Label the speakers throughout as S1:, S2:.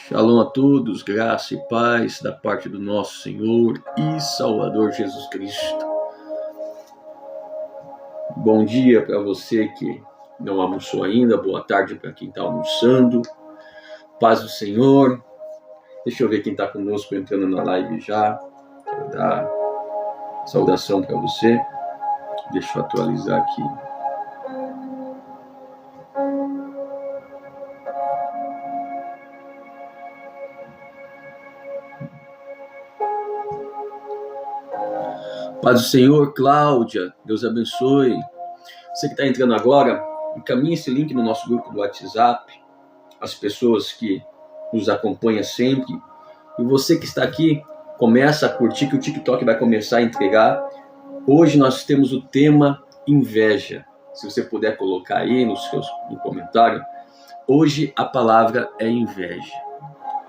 S1: Shalom a todos, graça e paz da parte do nosso Senhor e Salvador Jesus Cristo. Bom dia para você que não almoçou ainda, boa tarde para quem está almoçando, paz do Senhor. Deixa eu ver quem está conosco entrando na live já, quero dar saudação para você. Deixa eu atualizar aqui. Paz do Senhor, Cláudia, Deus abençoe. Você que está entrando agora, encaminhe esse link no nosso grupo do WhatsApp, as pessoas que nos acompanham sempre. E você que está aqui, começa a curtir, que o TikTok vai começar a entregar. Hoje nós temos o tema inveja. Se você puder colocar aí no comentário, hoje a palavra é inveja.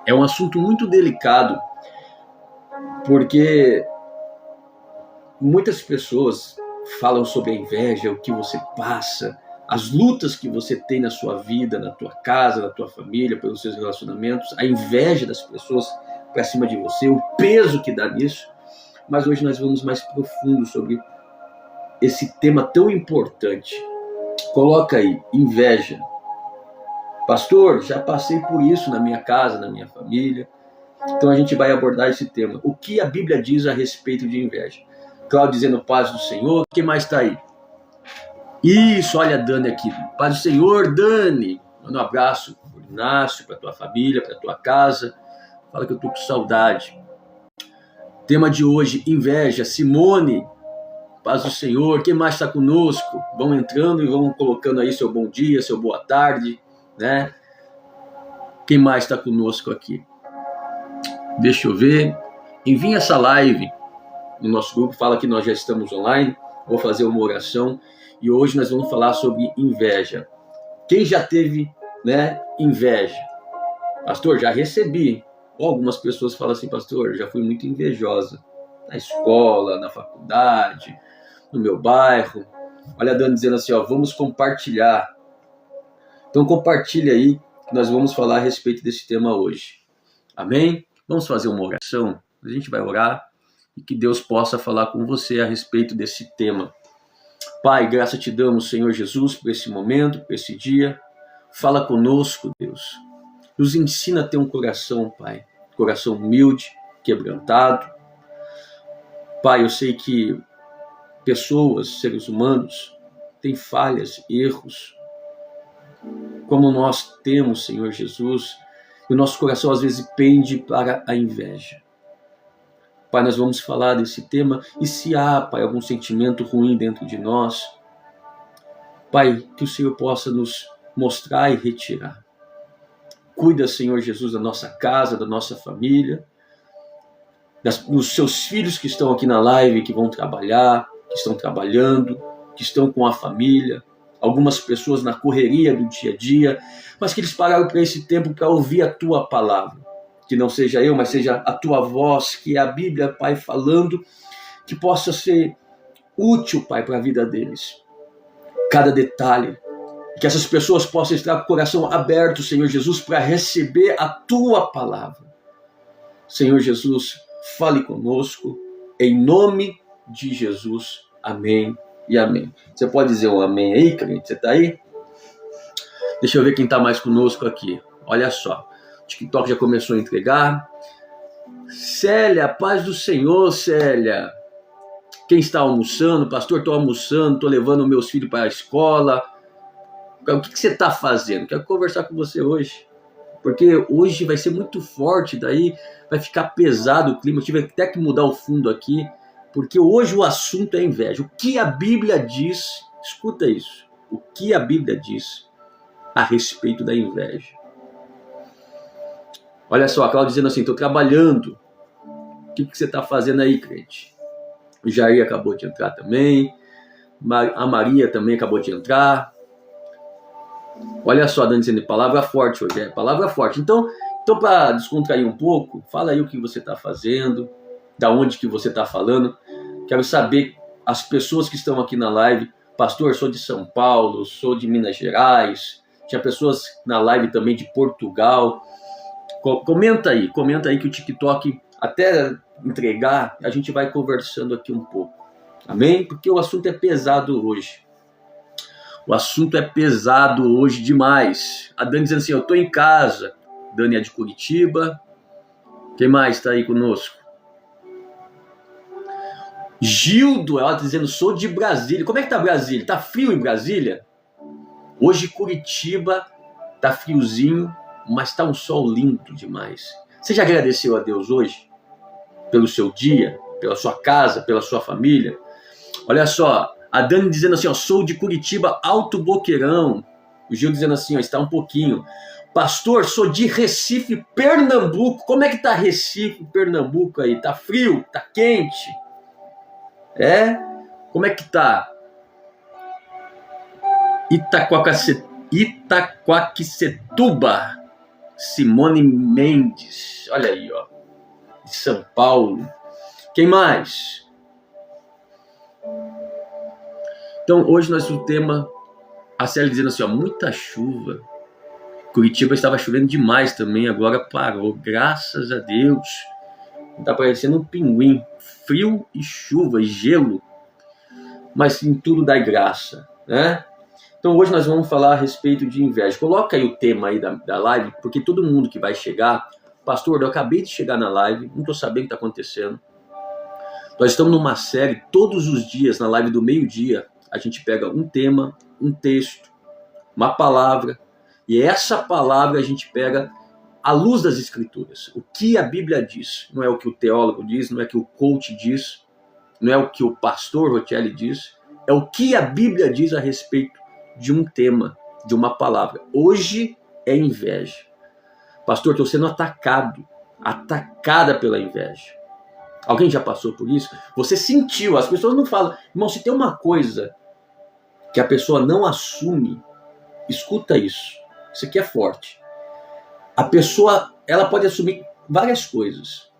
S1: É um assunto muito delicado, porque muitas pessoas falam sobre a inveja, o que você passa, as lutas que você tem na sua vida, na tua casa, na tua família, pelos seus relacionamentos, a inveja das pessoas para cima de você, o peso que dá nisso. Mas hoje nós vamos mais profundo sobre esse tema tão importante. Coloca aí, inveja. Pastor, já passei por isso na minha casa, na minha família. Então a gente vai abordar esse tema. O que a Bíblia diz a respeito de inveja? Cláudio dizendo paz do Senhor. Quem mais está aí? Isso, olha a Dani aqui. Paz do Senhor, Dani. Manda um abraço para o Inácio, para a tua família, para a tua casa. Fala que eu estou com saudade. Tema de hoje, inveja. Simone, paz do Senhor. Quem mais está conosco? Vão entrando e vão colocando aí seu bom dia, seu boa tarde, né? Quem mais está conosco aqui? Deixa eu ver. Envie essa live no nosso grupo, fala que nós já estamos online, vou fazer uma oração e hoje nós vamos falar sobre inveja. Quem já teve, inveja? Pastor, já recebi. Algumas pessoas falam assim, pastor, já fui muito invejosa na escola, na faculdade, no meu bairro. Olha a Dani dizendo assim, vamos compartilhar. Então compartilha aí, que nós vamos falar a respeito desse tema hoje. Amém? Vamos fazer uma oração, a gente vai orar e que Deus possa falar com você a respeito desse tema. Pai, graça te damos, Senhor Jesus, por esse momento, por esse dia. Fala conosco, Deus. Nos ensina a ter um coração, Pai, coração humilde, quebrantado. Pai, eu sei que pessoas, seres humanos, têm falhas, erros, como nós temos, Senhor Jesus, e o nosso coração às vezes pende para a inveja. Pai, nós vamos falar desse tema, e se há, Pai, algum sentimento ruim dentro de nós, Pai, que o Senhor possa nos mostrar e retirar. Cuida, Senhor Jesus, da nossa casa, da nossa família, dos seus filhos que estão aqui na live, que vão trabalhar, que estão trabalhando, que estão com a família, algumas pessoas na correria do dia a dia, mas que eles pararam para esse tempo para ouvir a Tua palavra. Que não seja eu, mas seja a Tua voz, que é a Bíblia, Pai, falando, que possa ser útil, Pai, para a vida deles. Cada detalhe, que essas pessoas possam estar com o coração aberto, Senhor Jesus, para receber a Tua palavra. Senhor Jesus, fale conosco, em nome de Jesus. Amém e amém. Você pode dizer um amém aí, crente? Você está aí? Deixa eu ver quem está mais conosco aqui. Olha só. TikTok já começou a entregar. Célia, paz do Senhor, Célia. Quem está almoçando? Pastor, estou almoçando, estou levando meus filhos para a escola. O que você está fazendo? Quero conversar com você hoje. Porque hoje vai ser muito forte, daí vai ficar pesado o clima. Eu tive até que mudar o fundo aqui, porque hoje o assunto é inveja. O que a Bíblia diz, escuta isso, o que a Bíblia diz a respeito da inveja. Olha só, a Cláudia dizendo assim, estou trabalhando. O que você está fazendo aí, crente? O Jair acabou de entrar também. A Maria também acabou de entrar. Olha só, Dani dizendo, palavra forte hoje. Palavra forte. Então para descontrair um pouco, fala aí o que você está fazendo, da onde que você está falando. Quero saber, as pessoas que estão aqui na live, pastor, sou de São Paulo, sou de Minas Gerais, tinha pessoas na live também de Portugal. Comenta aí que o TikTok, até entregar, a gente vai conversando aqui um pouco. Amém? Porque o assunto é pesado hoje. O assunto é pesado hoje demais. A Dani dizendo assim, eu estou em casa. Dani é de Curitiba. Quem mais está aí conosco? Gildo, ela está dizendo, sou de Brasília. Como é que tá Brasília? Tá frio em Brasília? Hoje Curitiba tá friozinho, mas tá um sol lindo demais. Você já agradeceu a Deus hoje? Pelo seu dia, pela sua casa, pela sua família? Olha só, a Dani dizendo assim, ó, sou de Curitiba, Alto Boqueirão. O Gil dizendo assim, ó, está um pouquinho. Pastor, sou de Recife, Pernambuco. Como é que tá Recife, Pernambuco aí? Tá frio? Tá quente? Como é que tá? Itaquaquecetuba. Simone Mendes. Olha aí, ó. De São Paulo. Quem mais? Então, hoje nós temos o tema, a Célia dizendo assim, ó, muita chuva. Curitiba estava chovendo demais também, agora parou, graças a Deus. Está parecendo um pinguim, frio e chuva e gelo, mas em tudo dá graça, né? Então hoje nós vamos falar a respeito de inveja. Coloca aí o tema aí da live, porque todo mundo que vai chegar, pastor, eu acabei de chegar na live, não estou sabendo o que está acontecendo. Nós estamos numa série, todos os dias, na live do meio-dia, a gente pega um tema, um texto, uma palavra, e essa palavra a gente pega à luz das Escrituras. O que a Bíblia diz, não é o que o teólogo diz, não é o que o coach diz, não é o que o pastor Rotelli diz, é o que a Bíblia diz a respeito de um tema, de uma palavra. Hoje é inveja. Pastor, estou sendo atacada pela inveja. Alguém já passou por isso? Você sentiu, as pessoas não falam. Irmão, se tem uma coisa que a pessoa não assume, escuta isso. Isso aqui é forte. A pessoa, ela pode assumir várias coisas,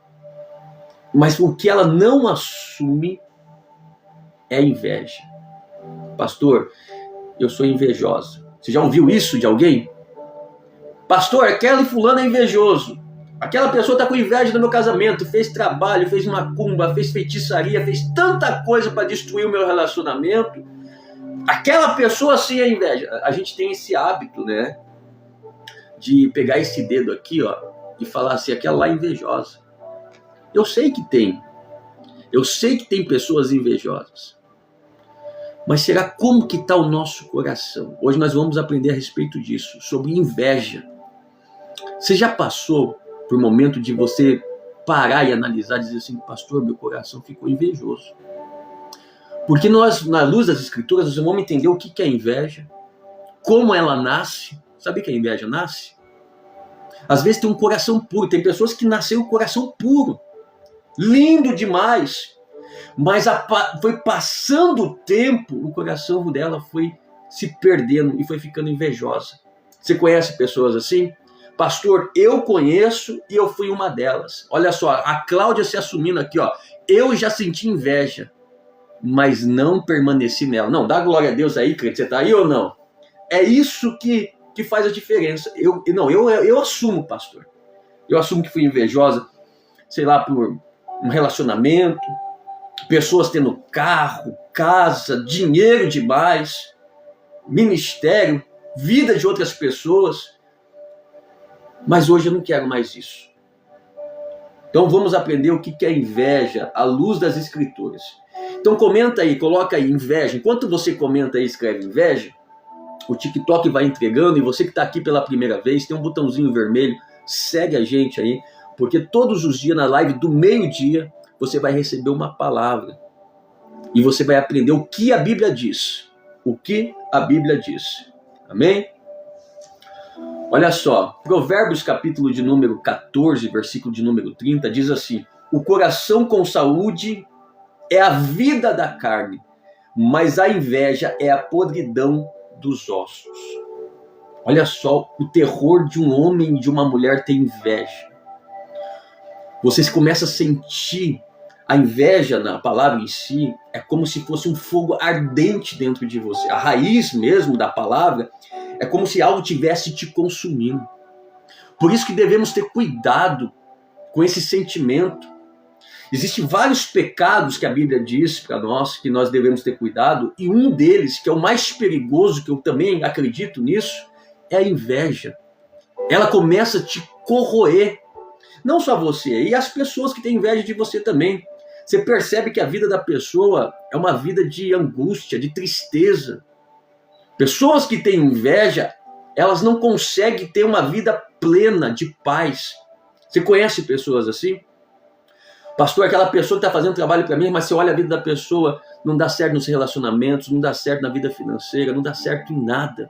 S1: mas o que ela não assume é a inveja. Pastor, eu sou invejosa. Você já ouviu isso de alguém? Pastor, aquele fulano é invejoso. Aquela pessoa está com inveja do meu casamento, fez trabalho, fez macumba, fez feitiçaria, fez tanta coisa para destruir o meu relacionamento. Aquela pessoa sim é inveja. A gente tem esse hábito, né? De pegar esse dedo aqui, ó, e falar assim, aquela lá é invejosa. Eu sei que tem. Eu sei que tem pessoas invejosas. Mas será como que está o nosso coração? Hoje nós vamos aprender a respeito disso, sobre inveja. Você já passou por um momento de você parar e analisar e dizer assim, pastor, meu coração ficou invejoso. Porque nós, na luz das Escrituras, nós vamos entender o que é inveja, como ela nasce. Sabe que a inveja nasce? Às vezes tem um coração puro, tem pessoas que nasceram com o coração puro, lindo demais, mas foi passando o tempo, o coração dela foi se perdendo e foi ficando invejosa. Você conhece pessoas assim? Pastor, eu conheço e eu fui uma delas. Olha só, a Cláudia se assumindo aqui, ó, eu já senti inveja, mas não permaneci nela. Não, dá glória a Deus aí, crente, você tá aí ou não? É isso que faz a diferença. Eu assumo, pastor. Eu assumo que fui invejosa, sei lá, por um relacionamento, pessoas tendo carro, casa, dinheiro demais, ministério, vida de outras pessoas. Mas hoje eu não quero mais isso. Então vamos aprender o que é inveja à luz das Escrituras. Então comenta aí, coloca aí inveja. Enquanto você comenta aí e escreve inveja, o TikTok vai entregando, e você que está aqui pela primeira vez, tem um botãozinho vermelho, segue a gente aí, porque todos os dias na live do meio-dia, você vai receber uma palavra. E você vai aprender o que a Bíblia diz. O que a Bíblia diz. Amém? Olha só, Provérbios capítulo de número 14, versículo de número 30, diz assim, o coração com saúde é a vida da carne, mas a inveja é a podridão dos ossos. Olha só o terror de um homem e de uma mulher ter inveja. Você começa a sentir a inveja na palavra em si, é como se fosse um fogo ardente dentro de você. A raiz mesmo da palavra é como se algo tivesse te consumindo. Por isso que devemos ter cuidado com esse sentimento. Existem vários pecados que a Bíblia diz para nós que nós devemos ter cuidado, e um deles, que é o mais perigoso, que eu também acredito nisso, é a inveja. Ela começa a te corroer, não só você, e as pessoas que têm inveja de você também. Você percebe que a vida da pessoa é uma vida de angústia, de tristeza. Pessoas que têm inveja, elas não conseguem ter uma vida plena de paz. Você conhece pessoas assim? Pastor, aquela pessoa que está fazendo trabalho para mim, mas você olha a vida da pessoa, não dá certo nos relacionamentos, não dá certo na vida financeira, não dá certo em nada.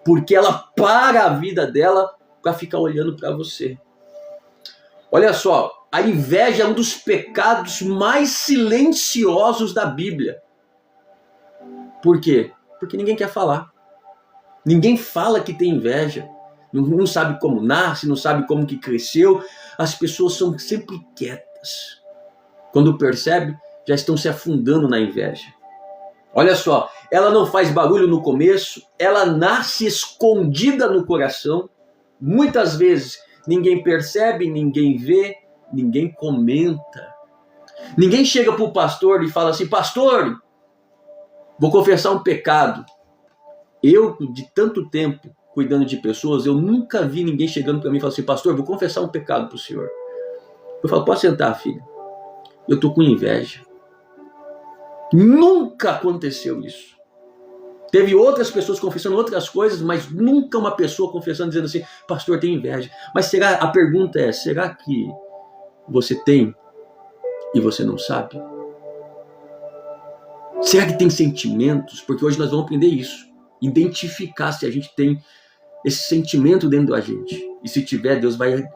S1: Porque ela para a vida dela para ficar olhando para você. Olha só, a inveja é um dos pecados mais silenciosos da Bíblia. Por quê? Porque ninguém quer falar. Ninguém fala que tem inveja. Não sabe como nasce, não sabe como que cresceu. As pessoas são sempre quietas. Quando percebe, já estão se afundando na inveja. Olha só, ela não faz barulho no começo, ela nasce escondida no coração. Muitas vezes ninguém percebe, ninguém vê, ninguém comenta. Ninguém chega para o pastor e fala assim: pastor, vou confessar um pecado. Eu, de tanto tempo cuidando de pessoas, eu nunca vi ninguém chegando para mim e falando assim: pastor, vou confessar um pecado para o senhor. Eu falo: pode sentar, filho. Eu estou com inveja. Nunca aconteceu isso. Teve outras pessoas confessando outras coisas, mas nunca uma pessoa confessando, dizendo assim: pastor, tem inveja. Mas a pergunta é: será que você tem e você não sabe? Será que tem sentimentos? Porque hoje nós vamos aprender isso. Identificar se a gente tem esse sentimento dentro da gente. E se tiver, Deus vai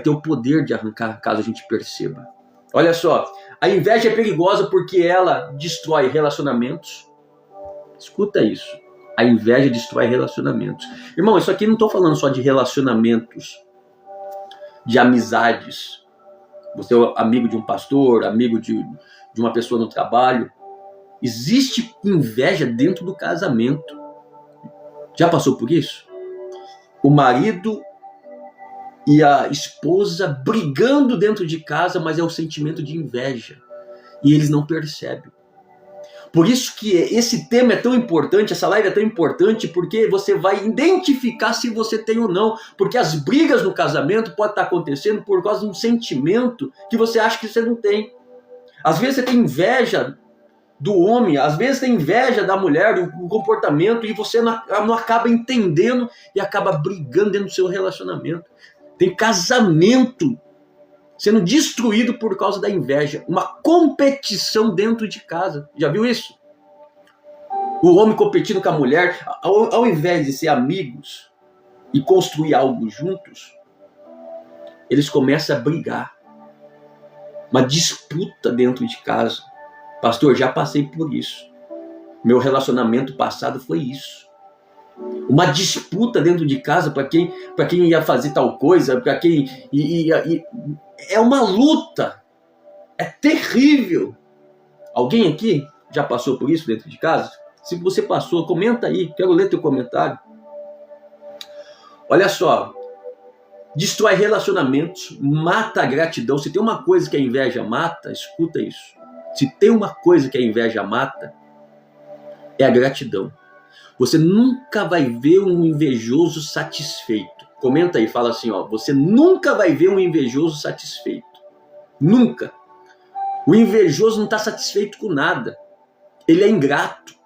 S1: ter o poder de arrancar, caso a gente perceba. Olha só, a inveja é perigosa porque ela destrói relacionamentos. Escuta isso. A inveja destrói relacionamentos. Irmão, isso aqui não estou falando só de relacionamentos, de amizades. Você é amigo de um pastor, amigo de uma pessoa no trabalho. Existe inveja dentro do casamento. Já passou por isso? O marido e a esposa brigando dentro de casa, mas é o sentimento de inveja. E eles não percebem. Por isso que esse tema é tão importante, essa live é tão importante, porque você vai identificar se você tem ou não. Porque as brigas no casamento podem estar acontecendo por causa de um sentimento que você acha que você não tem. Às vezes você tem inveja do homem, às vezes tem inveja da mulher, do comportamento, e você não acaba entendendo e acaba brigando dentro do seu relacionamento. Tem casamento sendo destruído por causa da inveja. Uma competição dentro de casa. Já viu isso? O homem competindo com a mulher, ao invés de ser amigos e construir algo juntos, eles começam a brigar. Uma disputa dentro de casa. Pastor, já passei por isso. Meu relacionamento passado foi isso. Uma disputa dentro de casa para quem ia fazer tal coisa, para quem é uma luta. É terrível. Alguém aqui já passou por isso dentro de casa? Se você passou, comenta aí. Quero ler teu comentário. Olha só. Destrói relacionamentos, mata a gratidão. Se tem uma coisa que a inveja mata, escuta isso. Se tem uma coisa que a inveja mata, é a gratidão. Você nunca vai ver um invejoso satisfeito. Comenta aí, fala assim, ó, você nunca vai ver um invejoso satisfeito. Nunca. O invejoso não está satisfeito com nada. Ele é ingrato.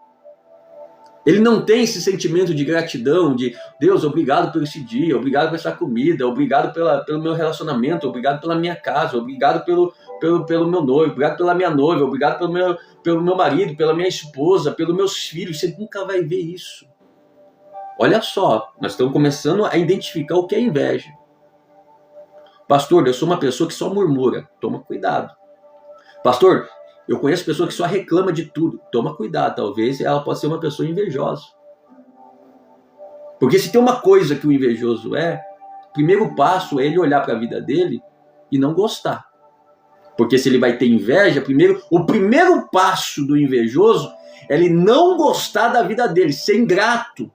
S1: Ele não tem esse sentimento de gratidão, de Deus, obrigado por esse dia, obrigado por essa comida, obrigado pelo meu relacionamento, obrigado pela minha casa, obrigado pelo meu noivo, obrigado pela minha noiva, obrigado pelo meu marido, pela minha esposa, pelos meus filhos. Você nunca vai ver isso. Olha só, nós estamos começando a identificar o que é inveja. Pastor, eu sou uma pessoa que só murmura. Toma cuidado. Pastor, eu conheço pessoa que só reclama de tudo. Toma cuidado, talvez ela possa ser uma pessoa invejosa. Porque se tem uma coisa que o invejoso o primeiro passo é ele olhar para a vida dele e não gostar. Porque se ele vai ter inveja, o primeiro passo do invejoso é ele não gostar da vida dele, ser ingrato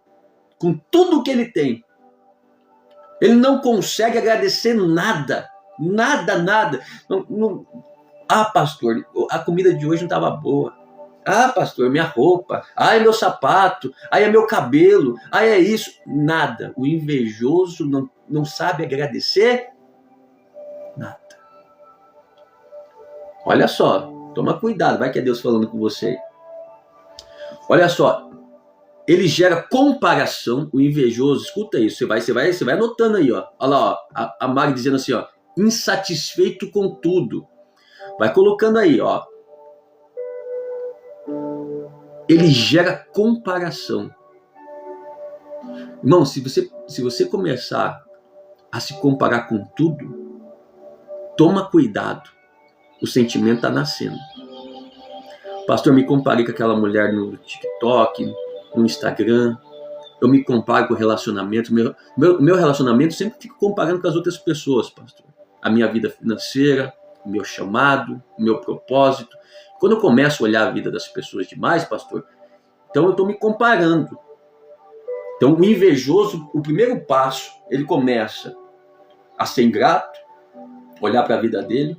S1: com tudo que ele tem. Ele não consegue agradecer nada. Nada, nada. Pastor, a comida de hoje não estava boa. Pastor, minha roupa. É meu sapato. É meu cabelo. É isso. Nada. O invejoso não sabe agradecer nada. Olha só. Toma cuidado. Vai que é Deus falando com você. Olha só. Ele gera comparação. O invejoso, escuta isso. Você vai anotando aí. Ó. Olha lá. Ó, a Mari dizendo assim. Ó, insatisfeito com tudo. Vai colocando aí. Ó. Ele gera comparação. Irmão, se você começar a se comparar com tudo, toma cuidado. O sentimento está nascendo. Pastor, me comparei com aquela mulher no TikTok, no Instagram. Eu me comparo com o relacionamento. Meu relacionamento sempre fico comparando com as outras pessoas, pastor. A minha vida financeira, o meu chamado, o meu propósito. Quando eu começo a olhar a vida das pessoas demais, pastor, então eu estou me comparando. Então o invejoso, o primeiro passo, ele começa a ser ingrato, olhar para a vida dele,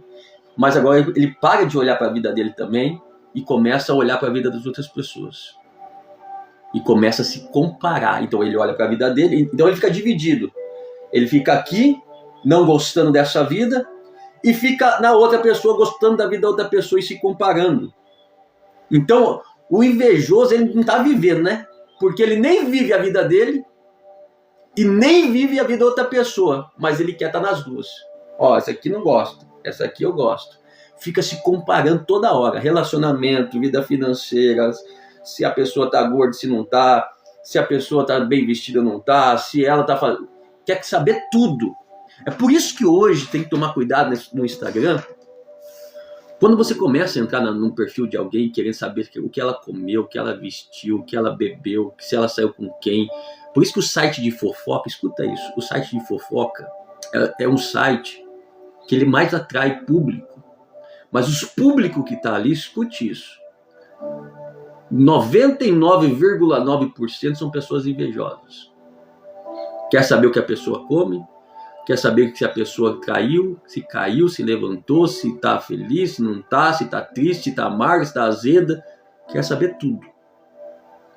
S1: mas agora ele para de olhar para a vida dele também e começa a olhar para a vida das outras pessoas. E começa a se comparar. Então ele olha para a vida dele, então ele fica dividido. Ele fica aqui, não gostando dessa vida, e fica na outra pessoa, gostando da vida da outra pessoa e se comparando. Então, o invejoso, ele não está vivendo, né? Porque ele nem vive a vida dele e nem vive a vida da outra pessoa, mas ele quer estar nas duas. Essa aqui não gosto, essa aqui eu gosto. Fica se comparando toda hora. Relacionamento, vida financeira, se a pessoa está gorda, se não está, se a pessoa está bem vestida ou não está, se ela está fazendo... Quer saber tudo. É por isso que hoje tem que tomar cuidado no Instagram. Quando você começa a entrar num perfil de alguém querendo saber o que ela comeu, o que ela vestiu, o que ela bebeu, se ela saiu com quem. Por isso que o site de fofoca, escuta isso, o site de fofoca é um site que ele mais atrai público. Mas os públicos que está ali, escute isso, 99,9% são pessoas invejosas. Quer saber o que a pessoa come? Quer saber se a pessoa caiu, se levantou, se está feliz, se não está, se está triste, se está amarga, se está azeda. Quer saber tudo.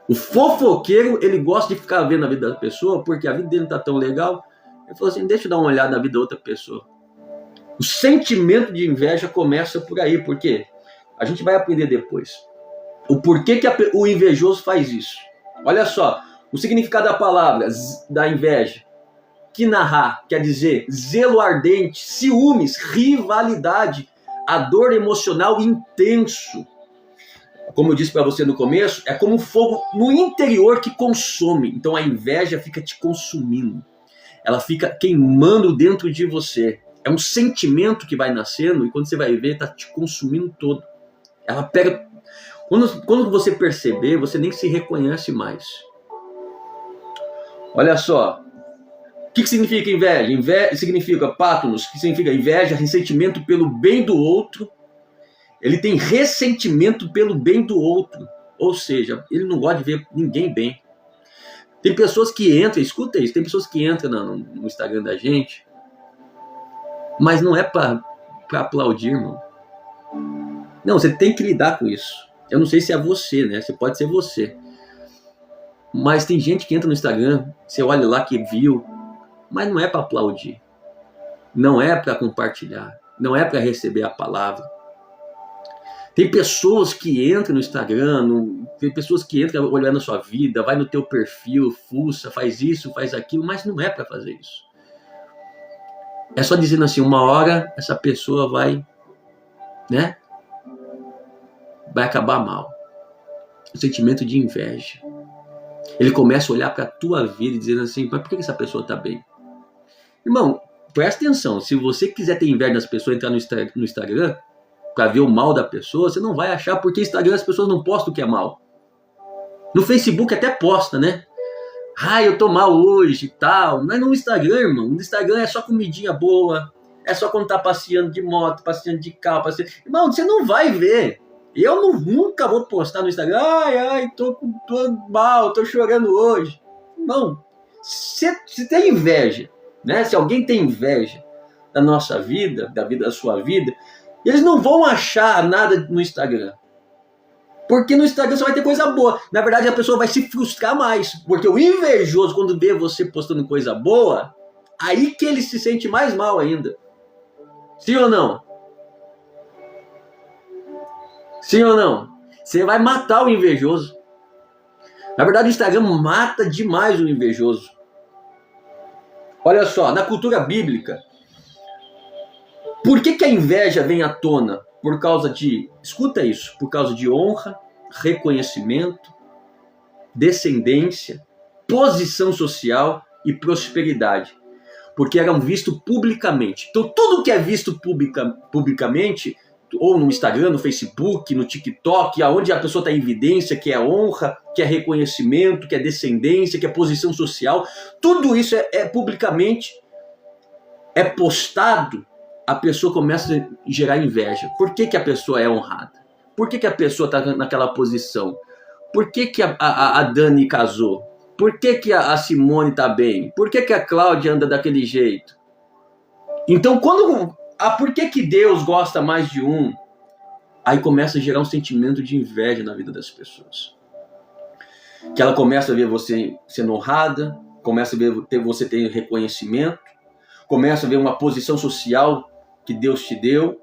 S1: O fofoqueiro, ele gosta de ficar vendo a vida da pessoa, porque a vida dele não está tão legal. Ele falou assim, deixa eu dar uma olhada na vida da outra pessoa. O sentimento de inveja começa por aí, porque a gente vai aprender depois. O porquê que o invejoso faz isso. Olha só, o significado da palavra, da inveja. Kinahá, quer dizer zelo ardente, ciúmes, rivalidade, a dor emocional intenso. Como eu disse para você no começo, é como um fogo no interior que consome. Então a inveja fica te consumindo. Ela fica queimando dentro de você. É um sentimento que vai nascendo e quando você vai ver, está te consumindo todo. Ela pega... Quando você perceber, você nem se reconhece mais. Olha só. O que significa inveja? Inveja significa pátonos, que significa inveja, ressentimento pelo bem do outro. Ele tem ressentimento pelo bem do outro. Ou seja, ele não gosta de ver ninguém bem. Tem pessoas que entram, escuta isso, tem pessoas que entram no Instagram da gente, mas não é para aplaudir, irmão. Não, você tem que lidar com isso. Eu não sei se é você, né? Você pode ser você. Mas tem gente que entra no Instagram, você olha lá que viu, mas não é para aplaudir, não é para compartilhar, não é para receber a palavra. Tem pessoas que entram no Instagram, tem pessoas que entram olhando a sua vida, vai no teu perfil, fuça, faz isso, faz aquilo, mas não é para fazer isso. É só dizendo assim, uma hora essa pessoa vai, né? Vai acabar mal. O sentimento de inveja. Ele começa a olhar para a tua vida e dizendo assim, mas por que essa pessoa está bem? Irmão, presta atenção, se você quiser ter inveja das pessoas, entrar no Instagram, para ver o mal da pessoa, você não vai achar, porque no Instagram as pessoas não postam o que é mal. No Facebook até posta, né? Eu tô mal hoje e tal. Mas no Instagram, irmão, no Instagram é só comidinha boa, é só quando tá passeando de moto, passeando de carro, passeando... Irmão, você não vai ver. Eu nunca vou postar no Instagram, tô mal, tô chorando hoje. Irmão, você tem inveja né? Se alguém tem inveja da nossa vida, da vida da sua vida, eles não vão achar nada no Instagram. Porque no Instagram você vai ter coisa boa. Na verdade, a pessoa vai se frustrar mais. Porque o invejoso, quando vê você postando coisa boa, aí que ele se sente mais mal ainda. Sim ou não? Sim ou não? Você vai matar o invejoso. Na verdade, o Instagram mata demais o invejoso. Olha só, na cultura bíblica, por que a inveja vem à tona? Por causa de, escuta isso, por causa de honra, reconhecimento, descendência, posição social e prosperidade. Porque eram vistos publicamente. Então tudo que é visto publicamente, ou no Instagram, no Facebook, no TikTok, aonde a pessoa está em evidência, que é honra, que é reconhecimento, que é descendência, que é posição social, tudo isso é publicamente, é postado, a pessoa começa a gerar inveja. Por que a pessoa é honrada? Por que a pessoa está naquela posição? Por que a Dani casou? Por que a Simone está bem? Por que a Cláudia anda daquele jeito? Então, por que Deus gosta mais de um? Aí começa a gerar um sentimento de inveja na vida das pessoas. Que ela começa a ver você sendo honrada, começa a ver você tendo reconhecimento, começa a ver uma posição social que Deus te deu,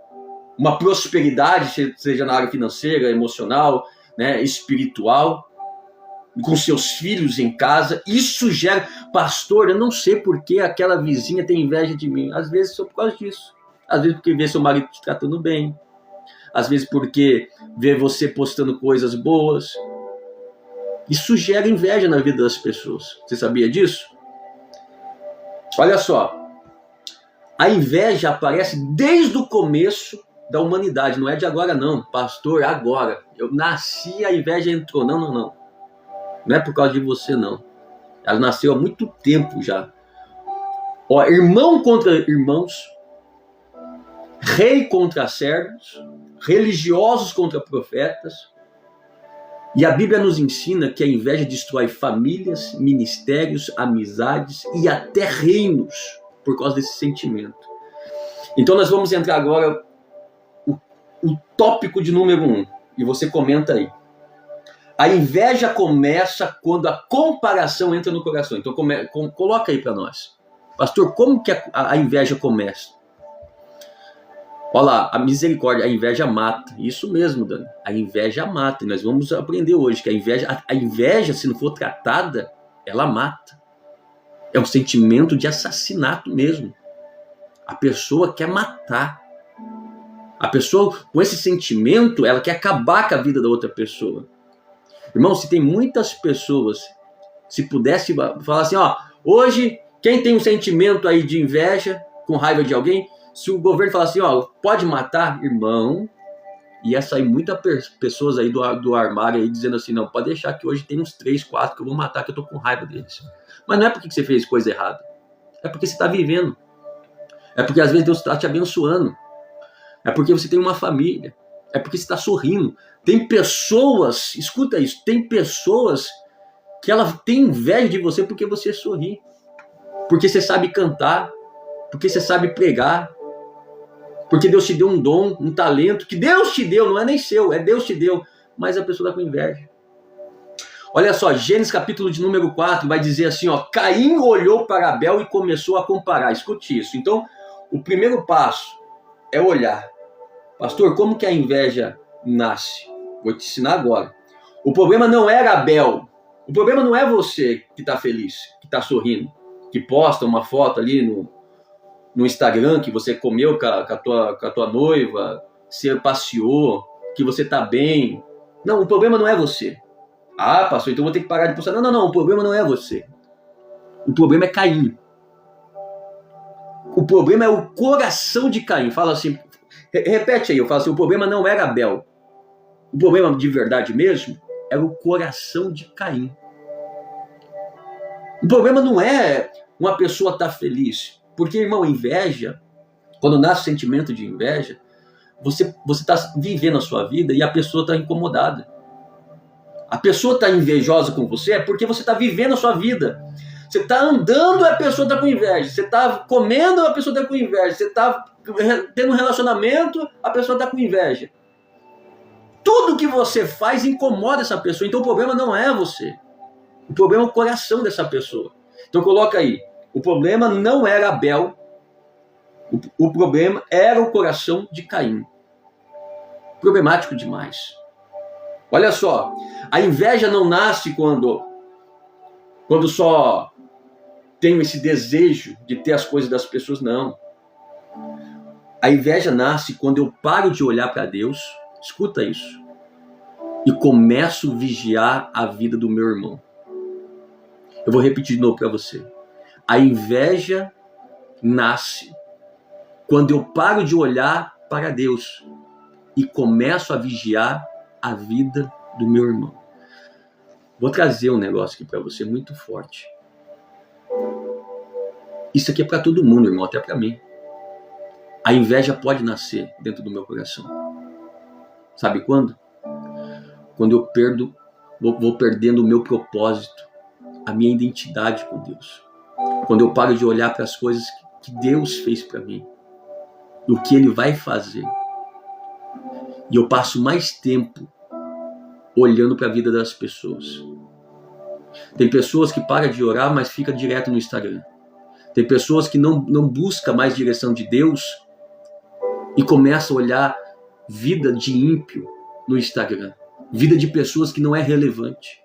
S1: uma prosperidade, seja na área financeira, emocional, né, espiritual, com seus filhos em casa. Isso gera, pastor, eu não sei por que aquela vizinha tem inveja de mim. Às vezes só por causa disso. Às vezes porque vê seu marido te tratando bem. Às vezes porque vê você postando coisas boas. Isso gera inveja na vida das pessoas. Você sabia disso? Olha só. A inveja aparece desde o começo da humanidade. Não é de agora não. Pastor, agora. Eu nasci, a inveja entrou. Não. Não é por causa de você, não. Ela nasceu há muito tempo já. Ó, irmão contra irmãos, rei contra servos, religiosos contra profetas. E a Bíblia nos ensina que a inveja destrói famílias, ministérios, amizades e até reinos por causa desse sentimento. Então nós vamos entrar agora o tópico de número 1. E você comenta aí. A inveja começa quando a comparação entra no coração. Então coloca aí para nós. Pastor, como que a inveja começa? Olha lá, a misericórdia, a inveja mata. Isso mesmo, Dani. A inveja mata. E nós vamos aprender hoje que a inveja, se não for tratada, ela mata. É um sentimento de assassinato mesmo. A pessoa quer matar. A pessoa, com esse sentimento, ela quer acabar com a vida da outra pessoa. Irmão, se tem muitas pessoas, se pudesse falar assim, ó, hoje, quem tem um sentimento aí de inveja, com raiva de alguém, se o governo falar assim, ó, pode matar, irmão, ia sair muitas pessoas aí do armário aí dizendo assim, não, pode deixar que hoje tem uns 3, 4 que eu vou matar, que eu tô com raiva deles. Mas não é porque você fez coisa errada, é porque você está vivendo, é porque às vezes Deus está te abençoando, é porque você tem uma família, é porque você está sorrindo. Tem pessoas, escuta isso, tem pessoas que ela tem inveja de você porque você sorri, porque você sabe cantar, porque você sabe pregar, porque Deus te deu um dom, um talento que Deus te deu, não é nem seu, é Deus te deu, mas a pessoa está com inveja. Olha só, Gênesis capítulo de número 4 vai dizer assim, ó, Caim olhou para Abel e começou a comparar. Escute isso. Então, o primeiro passo é olhar. Pastor, como que a inveja nasce? Vou te ensinar agora. O problema não era Abel. O problema não é você que está feliz, que está sorrindo, que posta uma foto ali no Instagram que você comeu com a tua noiva, você passeou, que você está bem. Não, o problema não é você. Ah, pastor, então eu vou ter que parar de postar. Não, o problema não é você. O problema é Caim. O problema é o coração de Caim. Fala assim, repete aí, eu falo assim, o problema não era Abel. O problema de verdade mesmo era o coração de Caim. O problema não é uma pessoa estar feliz. Porque, irmão, inveja, quando nasce o sentimento de inveja, você está vivendo a sua vida e a pessoa está incomodada. A pessoa está invejosa com você é porque você está vivendo a sua vida. Você está andando, a pessoa está com inveja. Você está comendo, a pessoa está com inveja. Você está tendo um relacionamento, a pessoa está com inveja. Tudo que você faz incomoda essa pessoa. Então o problema não é você. O problema é o coração dessa pessoa. Então coloca aí. O problema não era Abel. O problema era o coração de Caim. Problemático demais. Olha só. A inveja não nasce quando só tenho esse desejo de ter as coisas das pessoas, não. A inveja nasce quando eu paro de olhar para Deus, escuta isso, e começo a vigiar a vida do meu irmão. Eu vou repetir de novo para você. A inveja nasce quando eu paro de olhar para Deus e começo a vigiar a vida do meu irmão. Vou trazer um negócio aqui para você muito forte. Isso aqui é para todo mundo, irmão, até para mim. A inveja pode nascer dentro do meu coração. Sabe quando? Quando eu vou perdendo o meu propósito, a minha identidade com Deus. Quando eu paro de olhar para as coisas que Deus fez para mim, e o que Ele vai fazer. E eu passo mais tempo olhando para a vida das pessoas. Tem pessoas que param de orar, mas fica direto no Instagram. Tem pessoas que não buscam mais direção de Deus e começam a olhar vida de ímpio no Instagram. Vida de pessoas que não é relevante.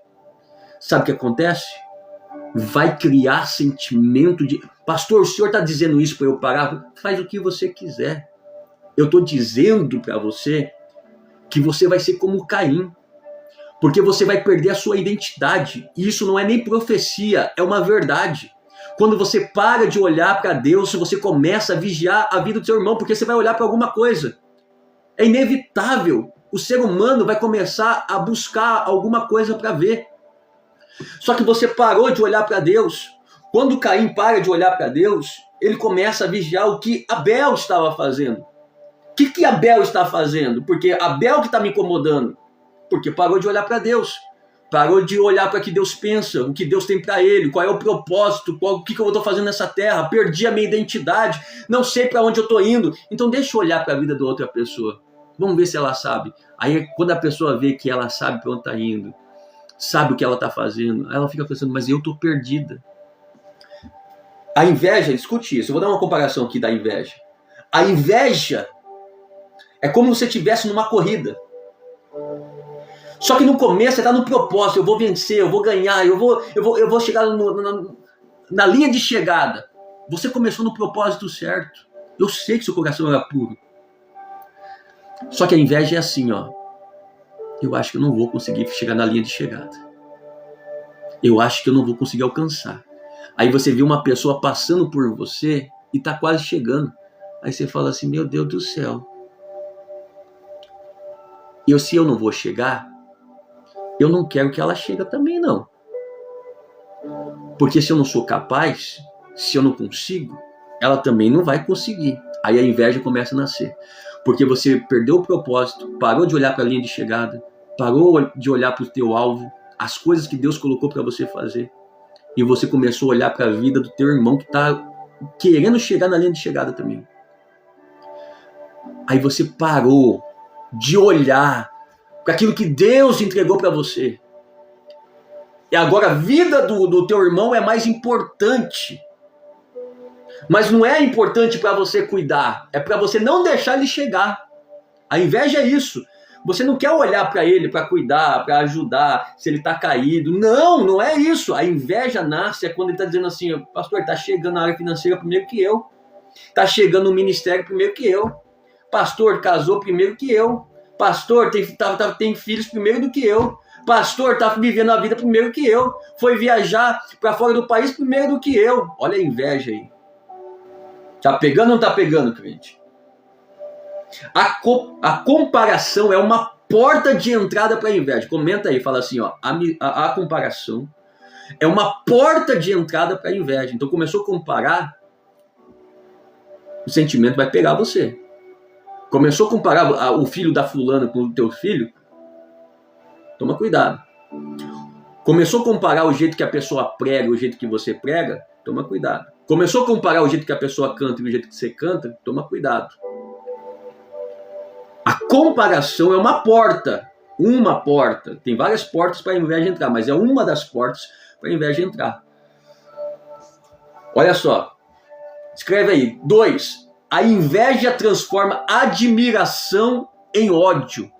S1: Sabe o que acontece? Vai criar sentimento de... Pastor, o senhor está dizendo isso para eu parar? Faz o que você quiser. Eu estou dizendo para você que você vai ser como Caim. Porque você vai perder a sua identidade. E isso não é nem profecia, é uma verdade. Quando você para de olhar para Deus, você começa a vigiar a vida do seu irmão, porque você vai olhar para alguma coisa. É inevitável. O ser humano vai começar a buscar alguma coisa para ver. Só que você parou de olhar para Deus. Quando Caim para de olhar para Deus, ele começa a vigiar o que Abel estava fazendo. O que Abel está fazendo? Porque Abel que está me incomodando. Porque parou de olhar para Deus. Parou de olhar para o que Deus pensa, o que Deus tem para ele, qual é o propósito, o que eu estou fazendo nessa terra. Perdi a minha identidade, não sei para onde eu estou indo. Então deixa eu olhar para a vida da outra pessoa. Vamos ver se ela sabe. Aí quando a pessoa vê que ela sabe para onde está indo, sabe o que ela está fazendo, ela fica pensando, mas eu estou perdida. A inveja, escute isso, eu vou dar uma comparação aqui da inveja. A inveja é como se você estivesse numa corrida. Só que no começo você está no propósito, eu vou vencer, eu vou ganhar, eu vou chegar na linha de chegada. Você começou no propósito certo. Eu sei que seu coração era puro. Só que a inveja é assim, ó. Eu acho que eu não vou conseguir chegar na linha de chegada. Eu acho que eu não vou conseguir alcançar. Aí você vê uma pessoa passando por você e está quase chegando. Aí você fala assim, meu Deus do céu. Se eu não vou chegar, eu não quero que ela chegue também, não. Porque se eu não sou capaz, se eu não consigo, ela também não vai conseguir. Aí a inveja começa a nascer. Porque você perdeu o propósito, parou de olhar para a linha de chegada, parou de olhar para o teu alvo, as coisas que Deus colocou para você fazer. E você começou a olhar para a vida do teu irmão que está querendo chegar na linha de chegada também. Aí você parou de olhar para aquilo que Deus entregou para você. E agora a vida do teu irmão é mais importante. Mas não é importante para você cuidar. É para você não deixar ele chegar. A inveja é isso. Você não quer olhar para ele para cuidar, para ajudar, se ele está caído. Não, não é isso. A inveja nasce quando ele está dizendo assim, pastor, está chegando na área financeira primeiro que eu. Está chegando no ministério primeiro que eu. Pastor, casou primeiro que eu. Pastor, tem filhos primeiro do que eu. Pastor, está vivendo a vida primeiro que eu. Foi viajar para fora do país primeiro do que eu. Olha a inveja aí. Tá pegando ou não tá pegando, crente? A comparação é uma porta de entrada para a inveja. Comenta aí, fala assim, ó, a comparação é uma porta de entrada para a inveja. Então começou a comparar, o sentimento vai pegar você. Começou a comparar o filho da fulana com o teu filho, toma cuidado. Começou a comparar o jeito que a pessoa prega e o jeito que você prega, toma cuidado. Começou a comparar o jeito que a pessoa canta e o jeito que você canta, toma cuidado. A comparação é uma porta. Uma porta. Tem várias portas para a inveja entrar, mas é uma das portas para a inveja entrar. Olha só. Escreve aí. 2. A inveja transforma admiração em ódio.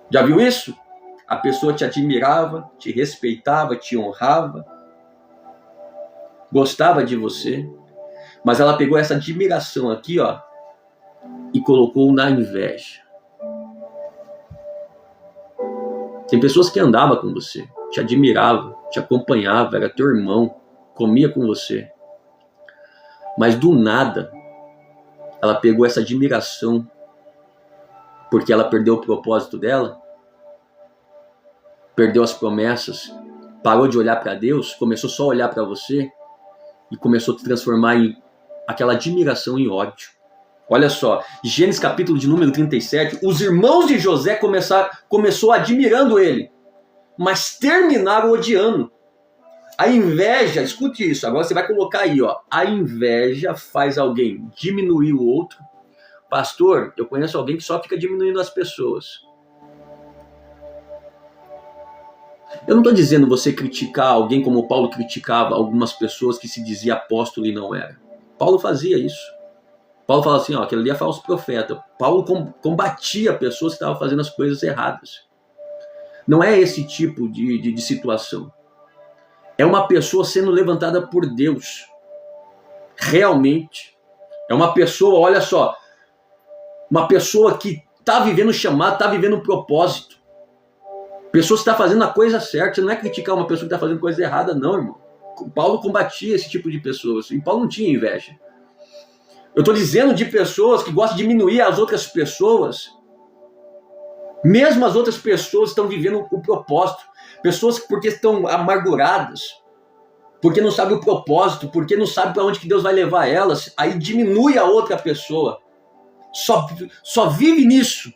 S1: Já viu isso? A pessoa te admirava, te respeitava, te honrava, gostava de você, mas ela pegou essa admiração aqui, ó, e colocou na inveja. Tem pessoas que andavam com você, te admiravam, te acompanhavam, era teu irmão, comia com você. Mas do nada, ela pegou essa admiração, porque ela perdeu o propósito dela, perdeu as promessas, parou de olhar para Deus, começou só a olhar para você e começou a transformar aquela admiração em ódio. Olha só, Gênesis capítulo de número 37, os irmãos de José começou admirando ele, mas terminaram odiando. A inveja, escute isso, agora você vai colocar aí, ó, a inveja faz alguém diminuir o outro. Pastor, eu conheço alguém que só fica diminuindo as pessoas. Eu não estou dizendo você criticar alguém como Paulo criticava algumas pessoas que se dizia apóstolo e não era. Paulo fazia isso. Paulo fala assim, ó, aquele ali é falso profeta. Paulo combatia pessoas que estavam fazendo as coisas erradas. Não é esse tipo de situação. É uma pessoa sendo levantada por Deus. Realmente. É uma pessoa, olha só, uma pessoa que está vivendo o chamado, está vivendo o propósito. Pessoa que está fazendo a coisa certa. Você não é criticar uma pessoa que está fazendo coisa errada, não, irmão. Paulo combatia esse tipo de pessoas. E Paulo não tinha inveja. Eu estou dizendo de pessoas que gostam de diminuir as outras pessoas. Mesmo as outras pessoas estão vivendo o propósito. Pessoas que porque estão amarguradas, porque não sabem o propósito, porque não sabem para onde que Deus vai levar elas, aí diminui a outra pessoa. Só vive nisso.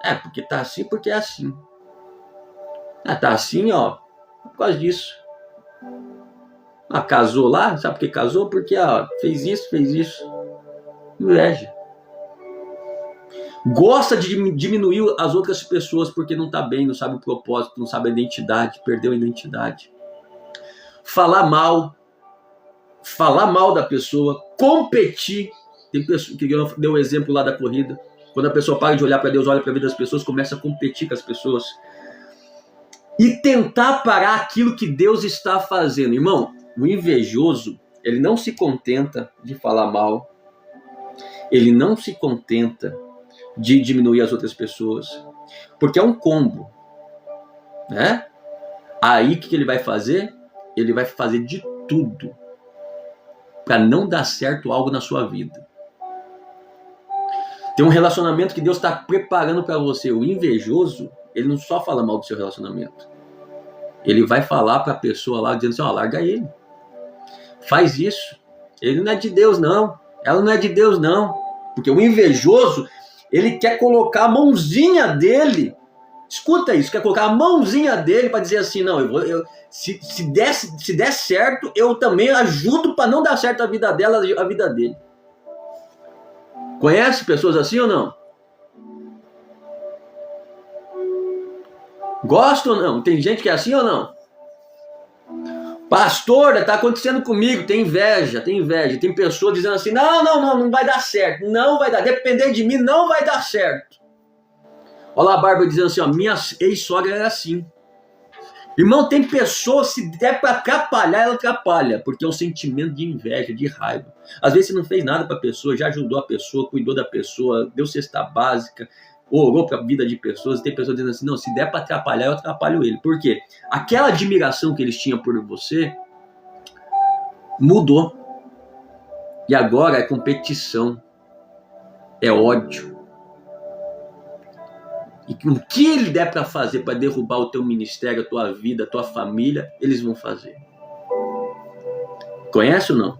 S1: É, porque tá assim, porque é assim. Ah, tá assim, ó, por causa disso. Ah, casou lá, sabe por que casou? Porque, ó, fez isso. Inveja. Gosta de diminuir as outras pessoas porque não tá bem, não sabe o propósito, não sabe a identidade, perdeu a identidade. Falar mal da pessoa, competir. Tem pessoa que deu o exemplo lá da corrida. Quando a pessoa para de olhar para Deus, olha para a vida das pessoas, começa a competir com as pessoas. E tentar parar aquilo que Deus está fazendo. Irmão, o invejoso, ele não se contenta de falar mal. Ele não se contenta de diminuir as outras pessoas. Porque é um combo. Né? Aí o que ele vai fazer? Ele vai fazer de tudo para não dar certo algo na sua vida. Tem um relacionamento que Deus está preparando para você. O invejoso, ele não só fala mal do seu relacionamento. Ele vai falar para a pessoa lá, dizendo assim, ó, larga ele. Faz isso. Ele não é de Deus, não. Ela não é de Deus, não. Porque o invejoso, ele quer colocar a mãozinha dele. Escuta isso, quer colocar a mãozinha dele para dizer assim, não, se der certo, eu também ajudo para não dar certo a vida dela, a vida dele. Conhece pessoas assim ou não? Gosta ou não? Tem gente que é assim ou não? Pastor, está acontecendo comigo, tem inveja. Tem pessoas dizendo assim, não vai dar certo. Não vai dar, depender de mim, não vai dar certo. Olha lá a Bárbara dizendo assim, ó, minha ex-sogra era assim. Irmão, tem pessoas, se der para atrapalhar, ela atrapalha, porque é um sentimento de inveja, de raiva. Às vezes você não fez nada para a pessoa, já ajudou a pessoa, cuidou da pessoa, deu cesta básica, orou para a vida de pessoas, e tem pessoas dizendo assim, não, se der para atrapalhar, eu atrapalho ele. Por quê? Aquela admiração que eles tinham por você mudou. E agora é competição, é ódio. E o que ele der para fazer para derrubar o teu ministério, a tua vida, a tua família, eles vão fazer. Conhece ou não?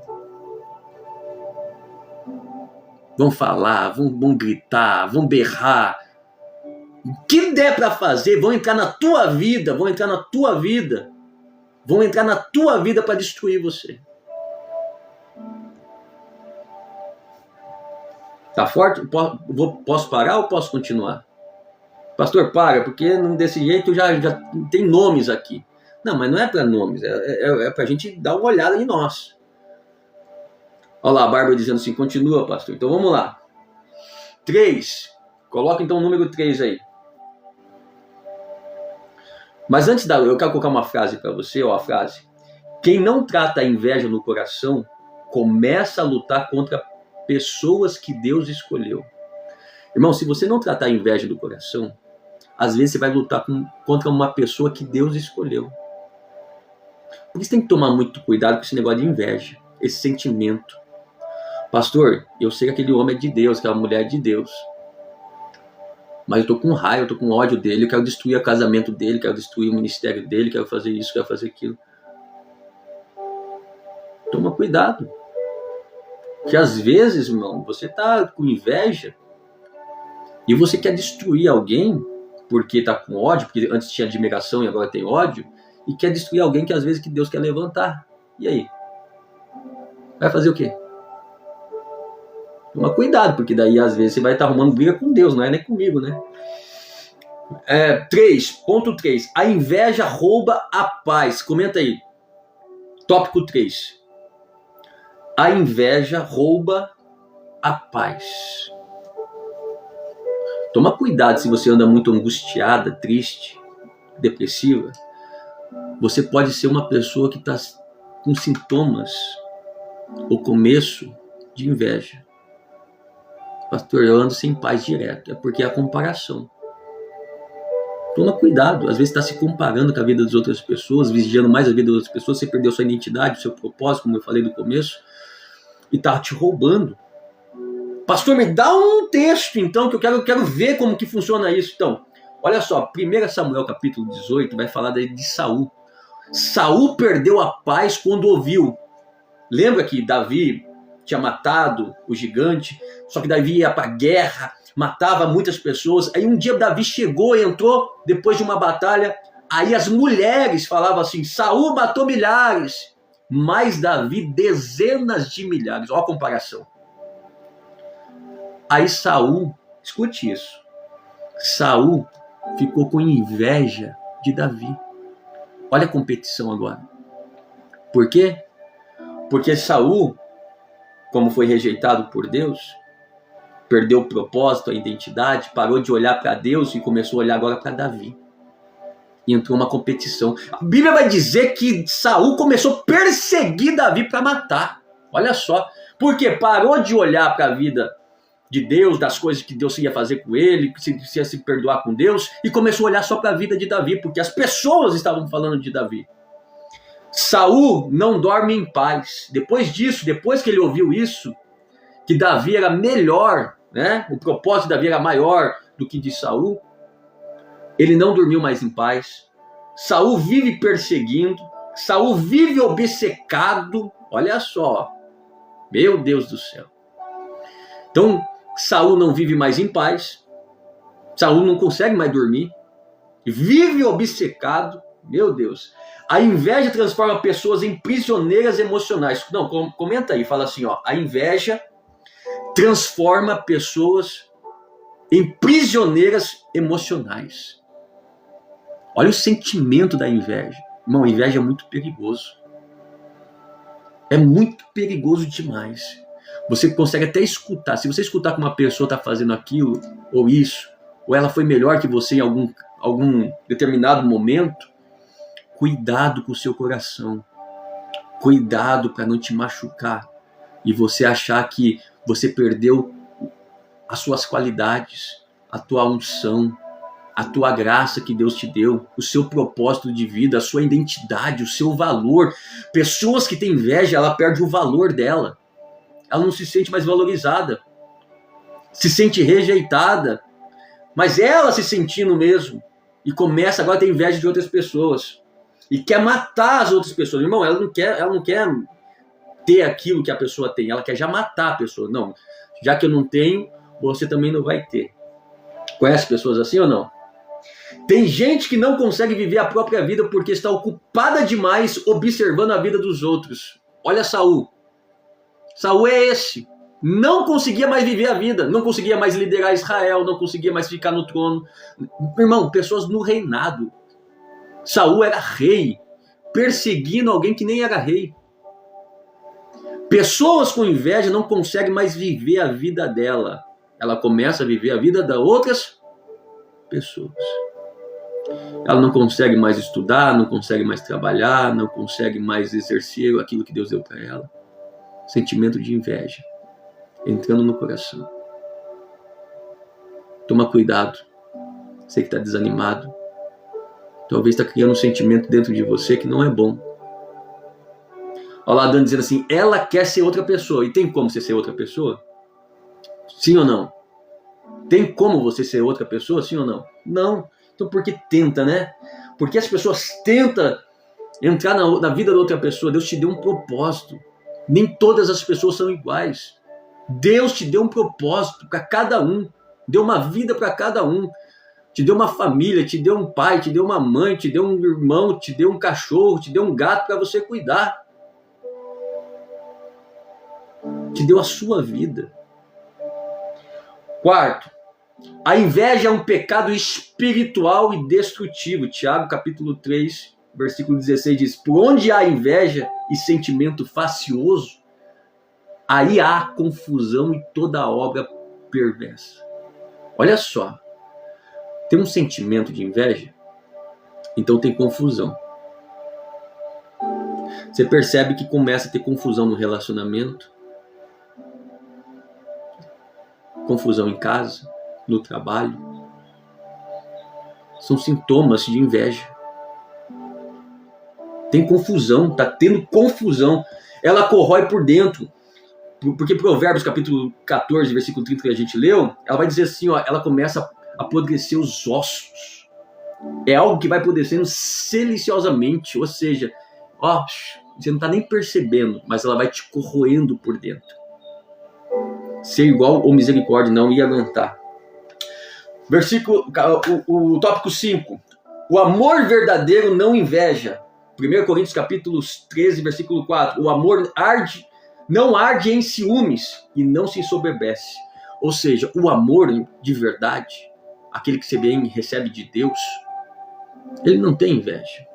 S1: Vão falar, vão gritar, vão berrar. O que der para fazer, vão entrar na tua vida, vão entrar na tua vida para destruir você. Tá forte? Posso parar ou posso continuar? Pastor, para, porque desse jeito já tem nomes aqui. Não, mas não é para nomes, é para a gente dar uma olhada em nós. Olha lá, a Bárbara dizendo assim, continua, pastor. Então vamos lá. 3. Coloca então o número 3 aí. Mas antes eu quero colocar uma frase para você, ó, a frase. Quem não trata a inveja no coração, começa a lutar contra pessoas que Deus escolheu. Irmão, se você não tratar a inveja do coração, às vezes você vai lutar contra uma pessoa que Deus escolheu. Por isso tem que tomar muito cuidado com esse negócio de inveja, esse sentimento. Pastor, eu sei que aquele homem é de Deus, aquela mulher é de Deus. Mas eu tô com raiva, eu tô com ódio dele, eu quero destruir o casamento dele, quero destruir o ministério dele, quero fazer isso, quero fazer aquilo. Toma cuidado. Que às vezes, irmão, você tá com inveja e você quer destruir alguém porque tá com ódio, porque antes tinha admiração e agora tem ódio, e quer destruir alguém que às vezes que Deus quer levantar. E aí? Vai fazer o quê? Toma cuidado, porque daí às vezes você vai estar arrumando briga com Deus, não é nem comigo, né? 3.3. A inveja rouba a paz. Comenta aí. Tópico 3. A inveja rouba a paz. Toma cuidado se você anda muito angustiada, triste, depressiva. Você pode ser uma pessoa que está com sintomas ou começo de inveja. Pastor, eu ando sem paz direto. É porque é a comparação. Toma cuidado. Às vezes está se comparando com a vida das outras pessoas, vigiando mais a vida das outras pessoas. Você perdeu sua identidade, seu propósito, como eu falei no começo, e está te roubando. Pastor, me dá um texto, então, que eu quero ver como que funciona isso. Então, olha só, 1 Samuel capítulo 18 vai falar de Saul. Saul perdeu a paz quando ouviu. Lembra que Davi tinha matado o gigante, só que Davi ia para a guerra, matava muitas pessoas. Aí um dia Davi chegou e entrou, depois de uma batalha, aí as mulheres falavam assim, Saul matou milhares, mas Davi dezenas de milhares. Olha a comparação. Aí Saul, escute isso, Saul ficou com inveja de Davi. Olha a competição agora. Por quê? Porque Saul, como foi rejeitado por Deus, perdeu o propósito, a identidade, parou de olhar para Deus e começou a olhar agora para Davi. E entrou uma competição. A Bíblia vai dizer que Saul começou a perseguir Davi para matar. Olha só. Porque parou de olhar para a vida de Deus, das coisas que Deus ia fazer com ele, se ia se perdoar com Deus, e começou a olhar só para a vida de Davi, porque as pessoas estavam falando de Davi. Saul não dorme em paz. Depois disso, depois que ele ouviu isso, que Davi era melhor, né? O propósito de Davi era maior do que de Saul, ele não dormiu mais em paz. Saul vive perseguindo, Saul vive obcecado. Olha só, meu Deus do céu. Então, Saul não vive mais em paz, Saul não consegue mais dormir, vive obcecado, meu Deus. A inveja transforma pessoas em prisioneiras emocionais. Não, comenta aí, fala assim, ó, a inveja transforma pessoas em prisioneiras emocionais. Olha o sentimento da inveja. Irmão, a inveja é muito perigoso. É muito perigoso demais. Você consegue até escutar. Se você escutar que uma pessoa está fazendo aquilo, ou isso, ou ela foi melhor que você em algum determinado momento, cuidado com o seu coração. Cuidado para não te machucar. E você achar que você perdeu as suas qualidades, a tua unção, a tua graça que Deus te deu, o seu propósito de vida, a sua identidade, o seu valor. Pessoas que têm inveja, ela perde o valor dela. Ela não se sente mais valorizada, se sente rejeitada, mas ela se sentindo mesmo, e começa agora a ter inveja de outras pessoas, e quer matar as outras pessoas. Irmão, ela não quer ter aquilo que a pessoa tem, ela quer já matar a pessoa. Não, já que eu não tenho, você também não vai ter. Conhece pessoas assim ou não? Tem gente que não consegue viver a própria vida porque está ocupada demais observando a vida dos outros. Olha Saul. Saul é esse. Não conseguia mais viver a vida, não conseguia mais liderar Israel, não conseguia mais ficar no trono. Irmão, pessoas no reinado. Saul era rei, perseguindo alguém que nem era rei. Pessoas com inveja não conseguem mais viver a vida dela. Ela começa a viver a vida das outras pessoas. Ela não consegue mais estudar, não consegue mais trabalhar, não consegue mais exercer aquilo que Deus deu para ela. Sentimento de inveja entrando no coração. Toma cuidado. Você que está desanimado, talvez está criando um sentimento dentro de você que não é bom. Olha lá, Adão dizendo assim, ela quer ser outra pessoa. E tem como você ser outra pessoa? Sim ou não? Tem como você ser outra pessoa, sim ou não? Não. Então por que tenta, né? Porque as pessoas tentam entrar na vida da outra pessoa. Deus te deu um propósito. Nem todas as pessoas são iguais. Deus te deu um propósito para cada um. Deu uma vida para cada um. Te deu uma família, te deu um pai, te deu uma mãe, te deu um irmão, te deu um cachorro, te deu um gato para você cuidar. Te deu a sua vida. Quarto, a inveja é um pecado espiritual e destrutivo. Tiago capítulo 3, versículo 16 diz, por onde há inveja e sentimento facioso, aí há confusão e toda obra perversa. Olha só, tem um sentimento de inveja, então tem confusão. Você percebe que começa a ter confusão no relacionamento, confusão em casa, no trabalho. São sintomas de inveja. Tem confusão, está tendo confusão. Ela corrói por dentro. Porque Provérbios capítulo 14, versículo 30 que a gente leu, ela vai dizer assim, ó, ela começa a apodrecer os ossos. É algo que vai apodrecendo silenciosamente, ou seja, ó, você não está nem percebendo, mas ela vai te corroendo por dentro. Ser igual ou misericórdia não ia aguentar. O tópico 5. O amor verdadeiro não inveja. 1 Coríntios capítulo 13, versículo 4. O amor não arde em ciúmes e não se ensoberbece. Ou seja, o amor de verdade, aquele que você bem recebe de Deus, ele não tem inveja.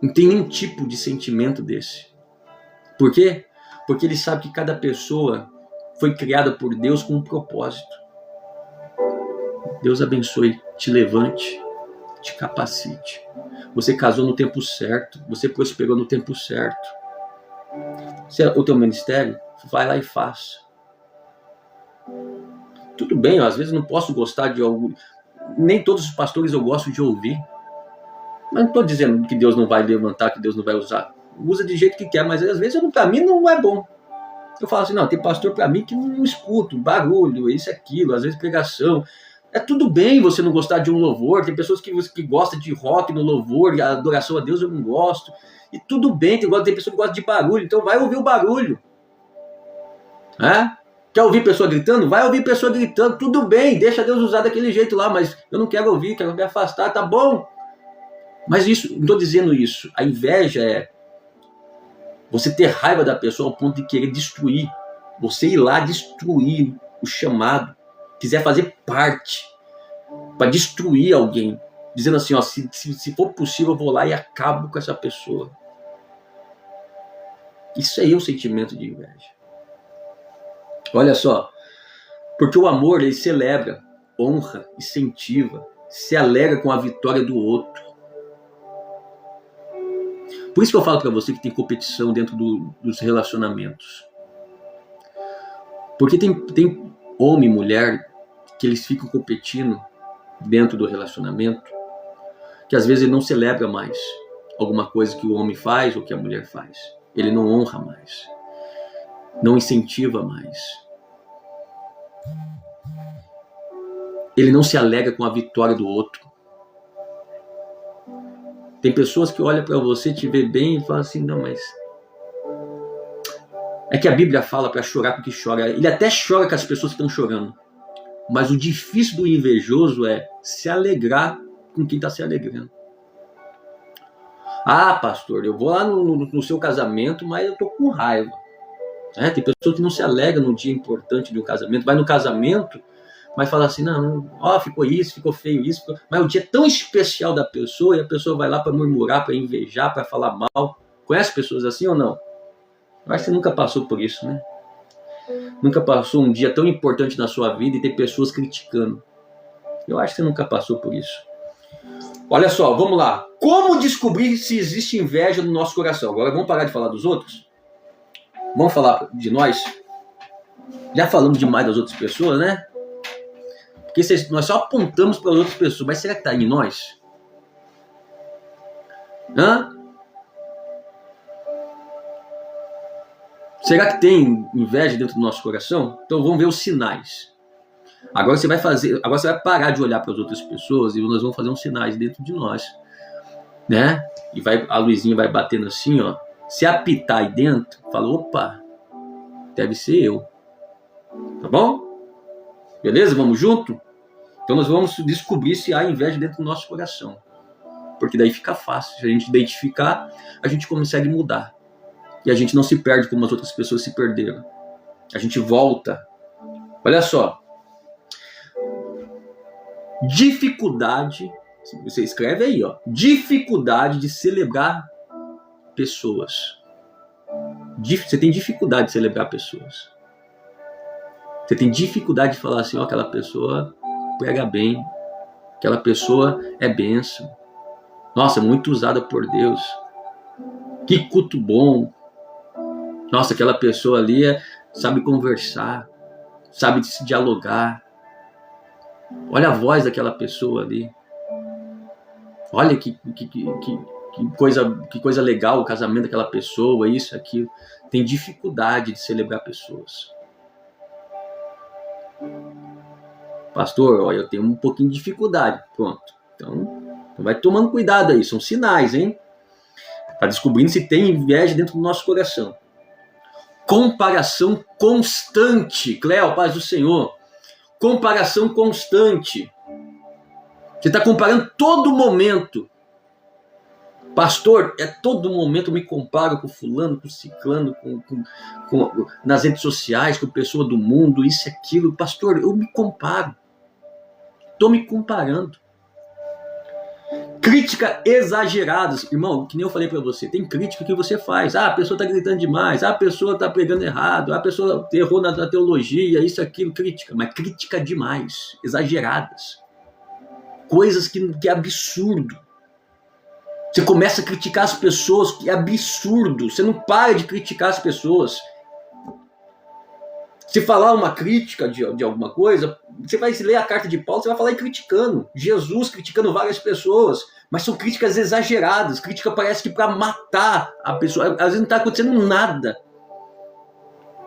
S1: Não tem nenhum tipo de sentimento desse. Por quê? Porque ele sabe que cada pessoa foi criada por Deus com um propósito. Deus abençoe, te levante, te capacite. Você casou no tempo certo, você prosperou no tempo certo. Se é o teu ministério, vai lá e faça. Tudo bem, às vezes não posso gostar de algo. Nem todos os pastores eu gosto de ouvir. Mas não estou dizendo que Deus não vai levantar, que Deus não vai usar. Usa de jeito que quer, mas às vezes para mim não é bom. Eu falo assim, não, tem pastor para mim que não escuto, barulho, isso, aquilo, às vezes pregação. É tudo bem você não gostar de um louvor, tem pessoas que gostam de rock no louvor, e a adoração a Deus eu não gosto. E tudo bem, tem pessoa que gosta de barulho, então vai ouvir o barulho. Quer ouvir pessoa gritando? Vai ouvir pessoa gritando, tudo bem, deixa Deus usar daquele jeito lá, mas eu não quero ouvir, quero me afastar, tá bom. Mas isso, não estou dizendo isso, a inveja é você ter raiva da pessoa ao ponto de querer destruir. Você ir lá destruir o chamado. Quiser fazer parte. Para destruir alguém. Dizendo assim, ó, se for possível eu vou lá e acabo com essa pessoa. Isso aí é um sentimento de inveja. Olha só. Porque o amor, ele celebra, honra, incentiva, se alegra com a vitória do outro. Por isso que eu falo para você que tem competição dentro dos relacionamentos. Porque tem homem e mulher que eles ficam competindo dentro do relacionamento, que às vezes ele não celebra mais alguma coisa que o homem faz ou que a mulher faz. Ele não honra mais. Não incentiva mais. Ele não se alegra com a vitória do outro. Tem pessoas que olham para você, te vê bem e falam assim, não, mas... É que a Bíblia fala para chorar com o que chora. Ele até chora com as pessoas que estão chorando. Mas o difícil do invejoso é se alegrar com quem está se alegrando. Ah, pastor, eu vou lá no seu casamento, mas eu tô com raiva. Tem pessoas que não se alegram no dia importante de um casamento, vai no casamento, mas fala assim, não, ó, ficou isso, ficou feio isso, mas o dia é tão especial da pessoa, e a pessoa vai lá para murmurar, para invejar, para falar mal. Conhece pessoas assim ou não? Eu acho que você nunca passou por isso, né? Nunca passou um dia tão importante na sua vida e ter pessoas criticando. Eu acho que você nunca passou por isso. Olha só, vamos lá. Como descobrir se existe inveja no nosso coração? Agora vamos parar de falar dos outros? Vamos falar de nós? Já falamos demais das outras pessoas, né? Porque nós só apontamos para as outras pessoas, mas será que está em nós? Será que tem inveja dentro do nosso coração? Então vamos ver os sinais. Agora você vai parar de olhar para as outras pessoas e nós vamos fazer uns sinais dentro de nós, né? E a luzinha vai batendo assim, ó. Se apitar aí dentro, fala, opa, deve ser eu. Tá bom? Beleza? Vamos junto? Então nós vamos descobrir se há inveja dentro do nosso coração. Porque daí fica fácil. Se a gente identificar, a gente consegue mudar. E a gente não se perde como as outras pessoas se perderam. A gente volta. Olha só. Dificuldade, você escreve aí, ó. Dificuldade de celebrar pessoas. Você tem dificuldade de celebrar pessoas. Você tem dificuldade de falar assim, ó, aquela pessoa prega bem, aquela pessoa é bênção. Nossa, muito usada por Deus. Que culto bom. Nossa, aquela pessoa ali sabe conversar, sabe se dialogar. Olha a voz daquela pessoa ali. Olha que coisa legal o casamento daquela pessoa, isso, aquilo. Tem dificuldade de celebrar pessoas. Pastor, olha, eu tenho um pouquinho de dificuldade. Pronto. Então vai tomando cuidado aí. São sinais, hein? Tá descobrindo se tem inveja dentro do nosso coração. Comparação constante. Cléo, paz do Senhor. Comparação constante. Você está comparando todo momento. Pastor, todo momento eu me comparo com fulano, com ciclano, nas redes sociais, com pessoa do mundo, isso e aquilo. Pastor, eu me comparo. Estou me comparando. Crítica exageradas. Irmão, que nem eu falei para você, tem crítica que você faz. A pessoa está gritando demais, a pessoa está pregando errado, a pessoa errou na teologia, isso, aquilo, crítica. Mas crítica demais, exageradas. Coisas que é absurdo. Você começa a criticar as pessoas, que é absurdo. Você não para de criticar as pessoas. Se falar uma crítica de alguma coisa, você vai ler a carta de Paulo, você vai falar criticando. Jesus criticando várias pessoas. Mas são críticas exageradas. Crítica parece que para matar a pessoa. Às vezes não está acontecendo nada.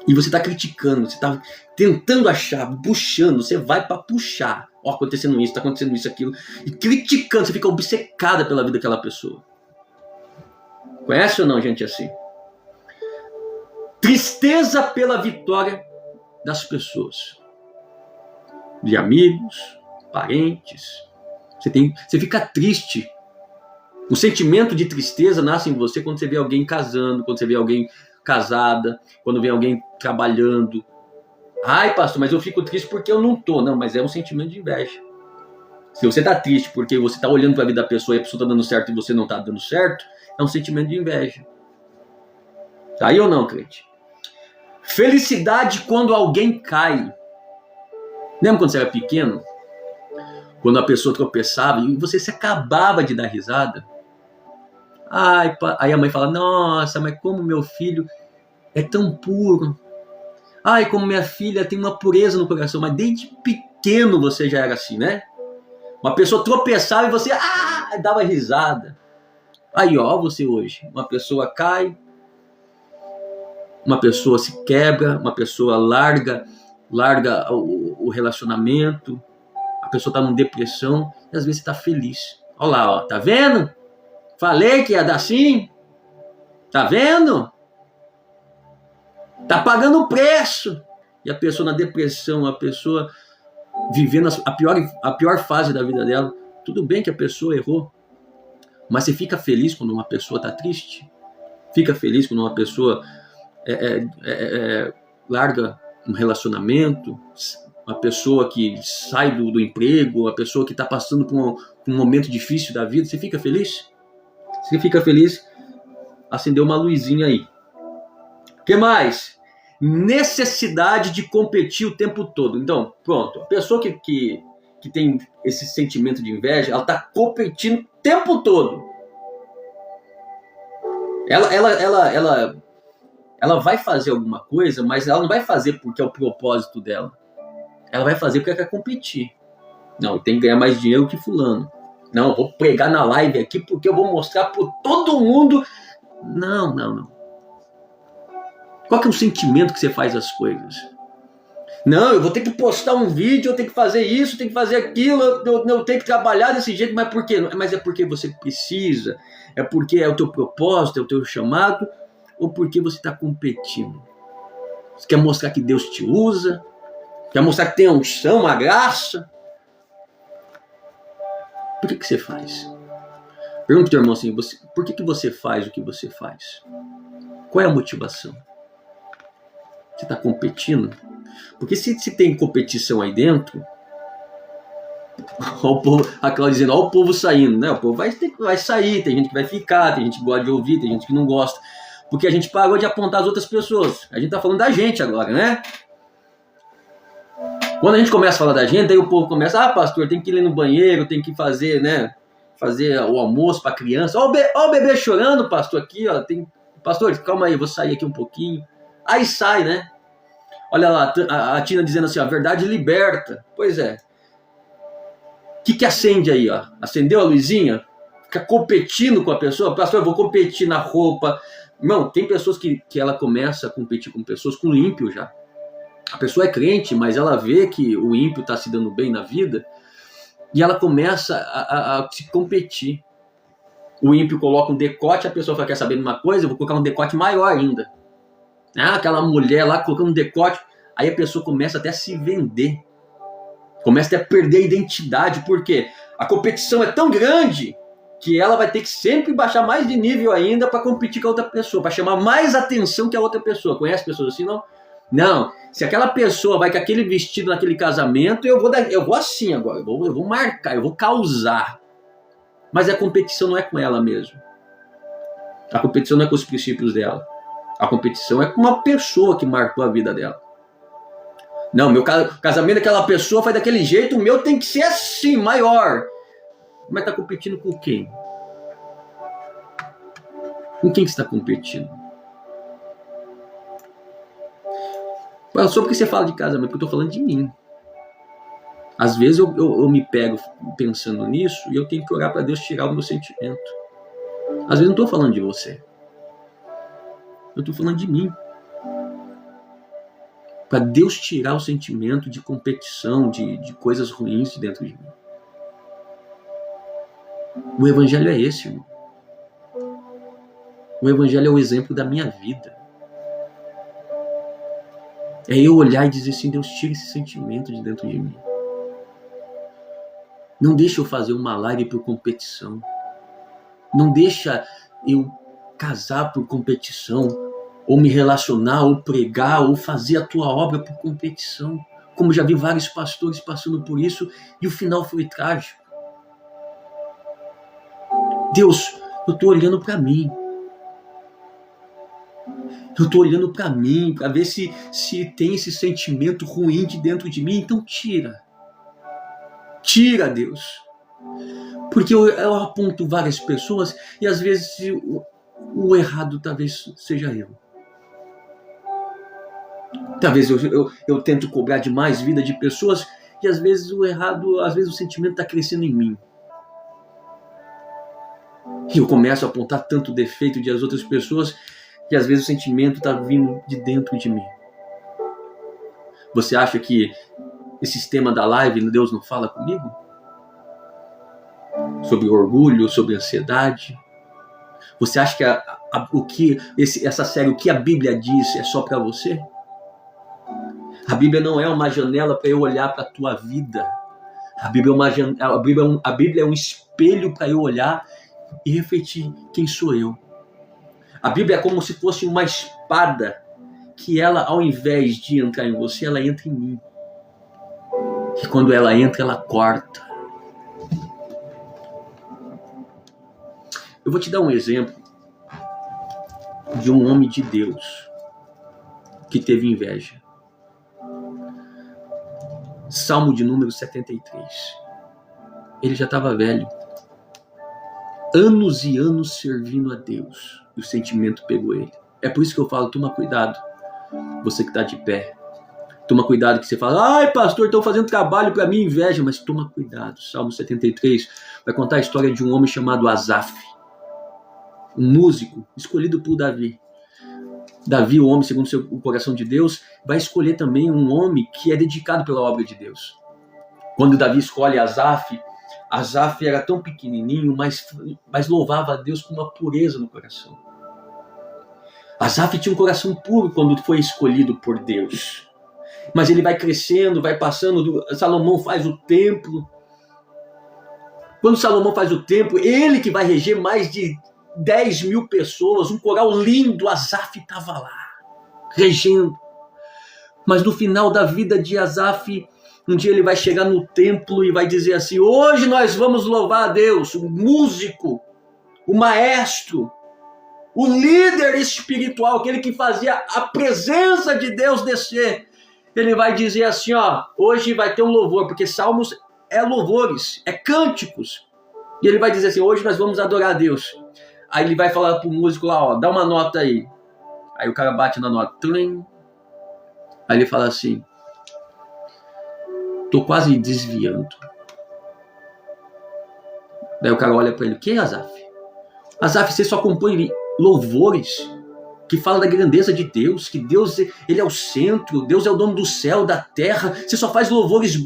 S1: E você está criticando, você está tentando achar, puxando. Você vai para puxar. Ó, acontecendo isso, está acontecendo isso, aquilo. E criticando, você fica obcecada pela vida daquela pessoa. Conhece ou não, gente, assim? Tristeza pela vitória das pessoas, de amigos, parentes. Você fica triste. O sentimento de tristeza nasce em você quando você vê alguém casando, quando você vê alguém casada, quando vê alguém trabalhando. Ai, pastor, mas eu fico triste porque eu não tô. Não, mas é um sentimento de inveja. Se você tá triste porque você tá olhando para a vida da pessoa e a pessoa tá dando certo e você não tá dando certo, é um sentimento de inveja. Tá aí ou não, crente? Felicidade quando alguém cai. Lembra quando você era pequeno? Quando a pessoa tropeçava e você se acabava de dar risada? Ai, aí a mãe fala, nossa, mas como meu filho é tão puro. Ai, como minha filha tem uma pureza no coração. Mas desde pequeno você já era assim, né? Uma pessoa tropeçava e você dava risada. Aí, ó, você hoje. Uma pessoa cai, uma pessoa se quebra, uma pessoa larga o relacionamento, a pessoa está numa depressão e às vezes está feliz. Olha lá, ó, tá vendo? Falei que ia dar assim. Tá vendo? Tá pagando o preço. E a pessoa na depressão, a pessoa vivendo a pior fase da vida dela. Tudo bem que a pessoa errou, mas você fica feliz quando uma pessoa está triste? Fica feliz quando uma pessoa larga um relacionamento, uma pessoa que sai do emprego, uma pessoa que está passando por um momento difícil da vida? Você fica feliz? Se fica feliz, acendeu uma luzinha aí. O que mais? Necessidade de competir o tempo todo. Então, pronto. A pessoa que tem esse sentimento de inveja, ela está competindo o tempo todo. Ela vai fazer alguma coisa, mas ela não vai fazer porque é o propósito dela. Ela vai fazer porque ela quer competir. Não, tem que ganhar mais dinheiro que fulano. Não, eu vou pregar na live aqui porque eu vou mostrar para todo mundo. Não. Qual que é o sentimento que você faz as coisas? Não, eu vou ter que postar um vídeo, eu tenho que fazer isso, eu tenho que fazer aquilo, eu tenho que trabalhar desse jeito, mas por quê? Mas é porque você precisa, é porque é o teu propósito, é o teu chamado, ou porque você está competindo? Você quer mostrar que Deus te usa? Quer mostrar que tem a unção, a graça? Por que você faz? Pergunta pro teu irmão assim, por que você faz o que você faz? Qual é a motivação? Você está competindo? Porque se tem competição aí dentro, olha o povo, a Cláudia dizendo, olha o povo saindo, né? O povo vai sair, tem gente que vai ficar, tem gente que gosta de ouvir, tem gente que não gosta. Porque a gente parou de apontar as outras pessoas. A gente está falando da gente agora, né? Quando a gente começa a falar da gente, aí o povo começa, pastor, tem que ir no banheiro, tem que fazer, né? Fazer o almoço para a criança. Olha o bebê chorando, pastor, aqui, ó. Pastor, calma aí, vou sair aqui um pouquinho. Aí sai, né? Olha lá, a Tina dizendo assim, a verdade liberta. Pois é. O que acende aí, ó? Acendeu a luzinha? Fica competindo com a pessoa? Pastor, eu vou competir na roupa. Irmão, tem pessoas que ela começa a competir com pessoas com ímpio já. A pessoa é crente, mas ela vê que o ímpio está se dando bem na vida e ela começa a se competir. O ímpio coloca um decote, a pessoa fala, quer saber de uma coisa? Eu vou colocar um decote maior ainda. Aquela mulher lá colocando um decote, aí a pessoa começa até a se vender. Começa até a perder a identidade, porque a competição é tão grande que ela vai ter que sempre baixar mais de nível ainda para competir com a outra pessoa, para chamar mais atenção que a outra pessoa. Conhece pessoas assim, não? Não, se aquela pessoa vai com aquele vestido naquele casamento, eu vou assim agora, eu vou marcar, eu vou causar. Mas a competição não é com ela mesmo. A competição não é com os princípios dela. A competição é com uma pessoa que marcou a vida dela. Não, meu casamento daquela pessoa faz daquele jeito, o meu tem que ser assim, maior. Mas está competindo com quem? Com quem que você está competindo? Só porque você fala de casamento, porque eu estou falando de mim. Às vezes eu me pego pensando nisso e eu tenho que orar para Deus tirar o meu sentimento. Às vezes eu não estou falando de você. Eu estou falando de mim. Para Deus tirar o sentimento de competição, de coisas ruins de dentro de mim. O Evangelho é esse, irmão. O Evangelho é o exemplo da minha vida. É eu olhar e dizer assim, Deus, tira esse sentimento de dentro de mim. Não deixa eu fazer uma live por competição. Não deixa eu casar por competição, ou me relacionar, ou pregar, ou fazer a tua obra por competição. Como já vi vários pastores passando por isso, e o final foi trágico. Deus, eu estou olhando para mim. Eu estou olhando para mim, para ver se tem esse sentimento ruim de dentro de mim. Então tira. Tira, Deus. Porque eu aponto várias pessoas e às vezes o errado talvez seja eu. Talvez eu tento cobrar demais vida de pessoas e às vezes o errado, às vezes o sentimento está crescendo em mim. E eu começo a apontar tanto defeito das outras pessoas que às vezes o sentimento está vindo de dentro de mim. Você acha que esse sistema da live, Deus não fala comigo? Sobre orgulho, sobre ansiedade? Você acha que essa série, o que a Bíblia diz, é só para você? A Bíblia não é uma janela para eu olhar para a tua vida. A Bíblia é um espelho para eu olhar e refletir quem sou eu. A Bíblia é como se fosse uma espada que ela, ao invés de entrar em você, ela entra em mim. E quando ela entra, ela corta. Eu vou te dar um exemplo de um homem de Deus que teve inveja. Salmo de número 73. Ele já estava velho. Anos e anos servindo a Deus. E o sentimento pegou ele. É por isso que eu falo, toma cuidado. Você que está de pé. Toma cuidado que você fala, ai pastor, estão fazendo trabalho para mim, inveja. Mas toma cuidado. Salmo 73 vai contar a história de um homem chamado Asaf. Um músico escolhido por Davi. Davi, o homem segundo o coração de Deus, vai escolher também um homem que é dedicado pela obra de Deus. Quando Davi escolhe Asaf, Asaf era tão pequenininho, mas louvava a Deus com uma pureza no coração. Asaf tinha um coração puro quando foi escolhido por Deus. Mas ele vai crescendo, vai passando, Salomão faz o templo. Quando Salomão faz o templo, ele que vai reger mais de 10 mil pessoas, um coral lindo, Asaf estava lá, regendo. Mas no final da vida de Asaf, um dia ele vai chegar no templo e vai dizer assim, hoje nós vamos louvar a Deus, o músico, o maestro, o líder espiritual, aquele que fazia a presença de Deus descer. Ele vai dizer assim, hoje vai ter um louvor, porque salmos é louvores, é cânticos. E ele vai dizer assim, hoje nós vamos adorar a Deus. Aí ele vai falar pro músico lá, dá uma nota aí. Aí o cara bate na nota. Tlim. Aí ele fala assim, tô quase desviando. Daí o cara olha para ele, quem é Asaf? Asaf, você só compõe louvores que falam da grandeza de Deus, que Deus ele é o centro, Deus é o dono do céu, da terra. Você só faz louvores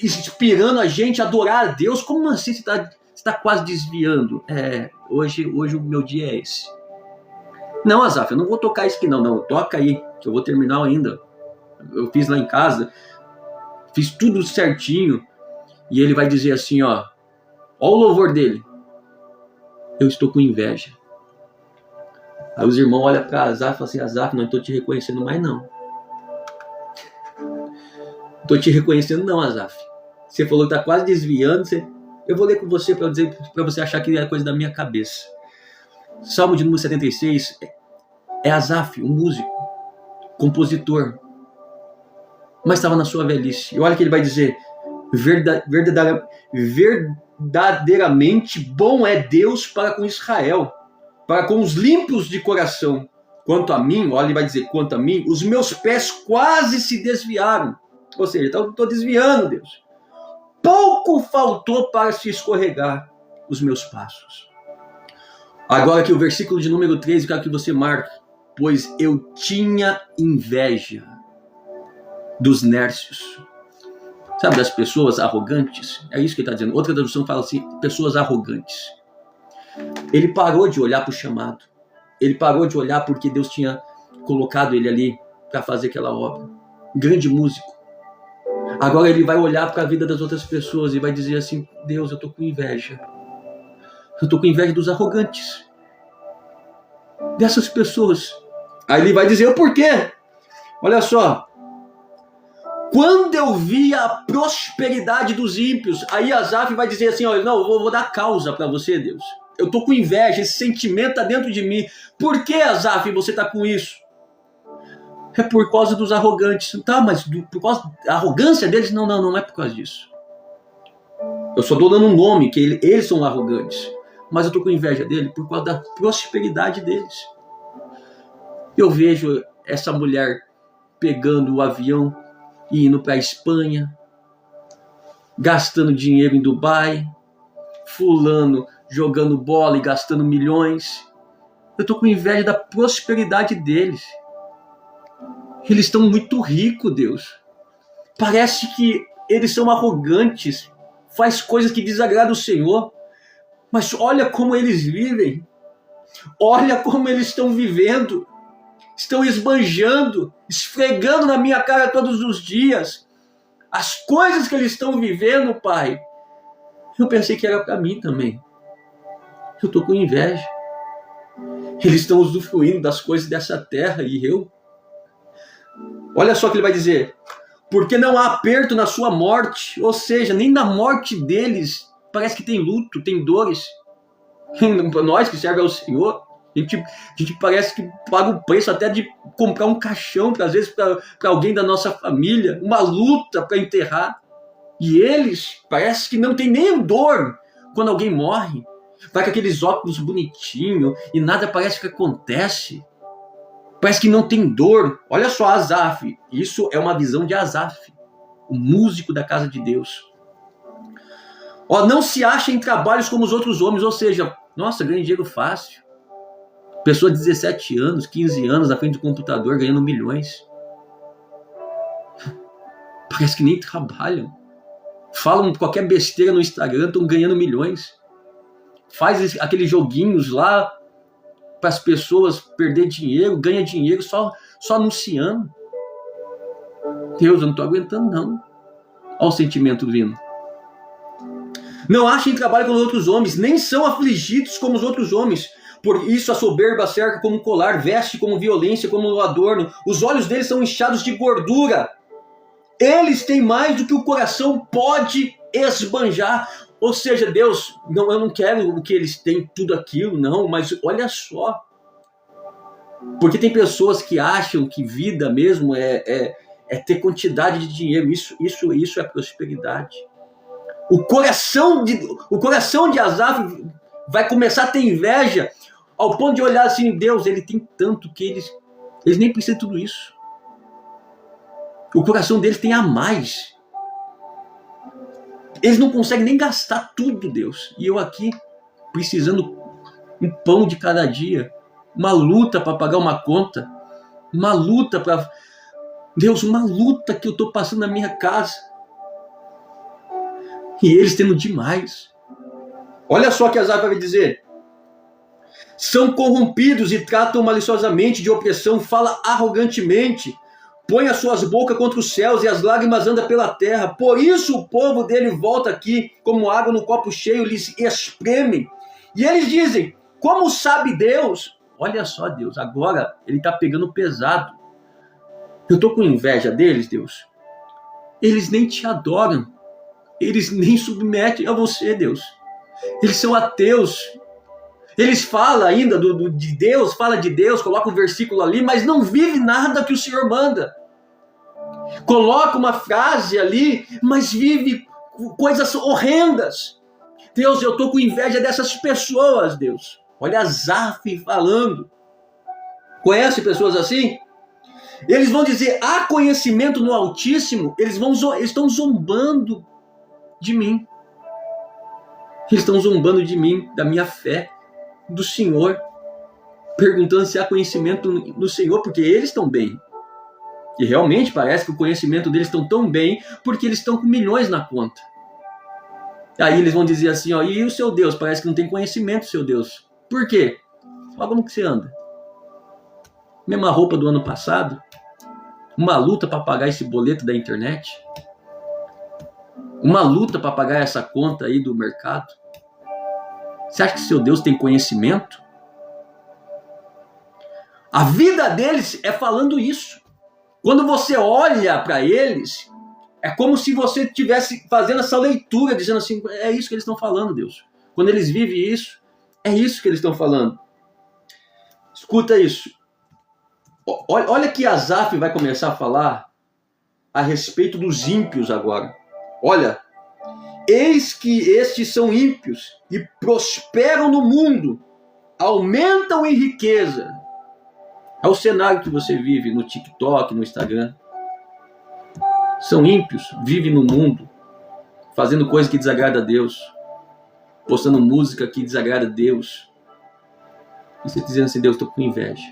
S1: inspirando a gente a adorar a Deus. Como assim você está quase desviando? Hoje o meu dia é esse. Não, Asaf, eu não vou tocar isso aqui não, toca aí, que eu vou terminar ainda. Eu fiz lá em casa, fiz tudo certinho. E ele vai dizer assim, ó o louvor dele. Eu estou com inveja. Aí os irmãos olham para Asaf e falam assim, Asaf, não estou te reconhecendo mais não. Estou te reconhecendo não, Asaf. Você falou que está quase desviando, eu vou ler com você para você achar que é coisa da minha cabeça. Salmo de número 76 é Asaf, um músico, compositor, mas estava na sua velhice. E olha que ele vai dizer, verdadeiramente bom é Deus para com Israel, para com os limpos de coração. Quanto a mim, olha, ele vai dizer, quanto a mim, os meus pés quase se desviaram. Ou seja, estou desviando, Deus. Pouco faltou para se escorregar os meus passos. Agora que o versículo de número 13, eu quero que você marque. Pois eu tinha inveja dos nércios. Sabe, das pessoas arrogantes? É isso que ele está dizendo. Outra tradução fala assim, pessoas arrogantes. Ele parou de olhar para o chamado. Ele parou de olhar porque Deus tinha colocado ele ali para fazer aquela obra. Grande músico. Agora ele vai olhar para a vida das outras pessoas e vai dizer assim, Deus, eu estou com inveja. Eu estou com inveja dos arrogantes. Dessas pessoas. Aí ele vai dizer o porquê. Olha só. Quando eu vi a prosperidade dos ímpios, aí Asaf vai dizer assim, olha, não, eu vou dar causa para você, Deus. Eu estou com inveja, esse sentimento está dentro de mim. Por que, Asaf, você está com isso? É por causa dos arrogantes. Tá, mas por causa da arrogância deles? Não é por causa disso. Eu só estou dando um nome, que eles são arrogantes. Mas eu estou com inveja dele por causa da prosperidade deles. Eu vejo essa mulher pegando o avião e indo para a Espanha, gastando dinheiro em Dubai, fulano jogando bola e gastando milhões. Eu estou com inveja da prosperidade deles. Eles estão muito ricos, Deus. Parece que eles são arrogantes, faz coisas que desagradam o Senhor. Mas olha como eles vivem. Olha como eles estão vivendo. estão esbanjando, esfregando na minha cara todos os dias as coisas que eles estão vivendo, Pai. Eu pensei que era para mim também. Eu estou com inveja. Eles estão usufruindo das coisas dessa terra e eu? Olha só o que ele vai dizer. Porque não há aperto na sua morte, ou seja, nem na morte deles parece que tem luto, tem dores. Para nós que servem ao Senhor, a gente parece que paga o preço até de comprar um caixão, às vezes para alguém da nossa família, uma luta para enterrar. E eles parece que não tem nem dor quando alguém morre. Vai com aqueles óculos bonitinhos e nada parece que acontece. Parece que não tem dor. Olha só, Asaf. Isso é uma visão de Asaf, o músico da casa de Deus. Não se acha em trabalhos como os outros homens, ou seja, nossa, ganha dinheiro fácil. Pessoa de 17 anos, 15 anos na frente do computador ganhando milhões. Parece que nem trabalham. Falam qualquer besteira no Instagram, estão ganhando milhões. Faz aqueles joguinhos lá para as pessoas perder dinheiro, ganha dinheiro só anunciando. Deus, eu não estou aguentando não. Olha o sentimento vindo. Não achem trabalho como os outros homens, nem são afligidos como os outros homens. Por isso a soberba cerca como um colar, veste como violência, como um adorno. Os olhos deles são inchados de gordura. Eles têm mais do que o coração pode esbanjar. Ou seja, Deus, eu não quero que eles tenham tudo aquilo, não, mas olha só. Porque tem pessoas que acham que vida mesmo é ter quantidade de dinheiro. Isso é prosperidade. O coração de Asaf vai começar a ter inveja ao ponto de olhar assim, Deus, ele tem tanto que eles nem precisam de tudo isso. O coração deles tem a mais. Eles não conseguem nem gastar tudo, Deus. E eu aqui, precisando um pão de cada dia, uma luta para pagar uma conta, uma luta para... Deus, uma luta que eu estou passando na minha casa. E eles tendo demais. Olha só o que Asaf vai dizer. São corrompidos e tratam maliciosamente de opressão, fala arrogantemente, põe as suas bocas contra os céus e as lágrimas andam pela terra. Por isso o povo dele volta aqui, como água no copo cheio, lhes espreme. E eles dizem, como sabe Deus? Olha só, Deus, agora ele está pegando pesado. Eu estou com inveja deles, Deus. Eles nem te adoram. Eles nem submetem a você, Deus. Eles são ateus. Eles falam ainda de Deus, fala de Deus, coloca um versículo ali, mas não vive nada que o Senhor manda. Coloca uma frase ali, mas vive coisas horrendas. Deus, eu estou com inveja dessas pessoas, Deus. Olha Asaf falando. Conhece pessoas assim? Eles vão dizer, há conhecimento no Altíssimo? Eles estão zombando de mim. Eles estão zombando de mim, da minha fé, do Senhor, perguntando se há conhecimento no Senhor, porque eles estão bem. E realmente parece que o conhecimento deles estão tão bem, porque eles estão com milhões na conta. Aí eles vão dizer assim, e o seu Deus? Parece que não tem conhecimento, seu Deus. Por quê? Olha como que você anda. Mesma roupa do ano passado, uma luta para pagar esse boleto da internet, uma luta para pagar essa conta aí do mercado. Você acha que seu Deus tem conhecimento? A vida deles é falando isso. Quando você olha para eles, é como se você estivesse fazendo essa leitura, dizendo assim, é isso que eles estão falando, Deus. Quando eles vivem isso, é isso que eles estão falando. Escuta isso. Olha que Asaf vai começar a falar a respeito dos ímpios agora. Olha, eis que estes são ímpios e prosperam no mundo, aumentam em riqueza. É o cenário que você vive no TikTok, no Instagram. São ímpios, vivem no mundo, fazendo coisa que desagrada a Deus, postando música que desagrada a Deus. E você dizendo assim, Deus, estou com inveja.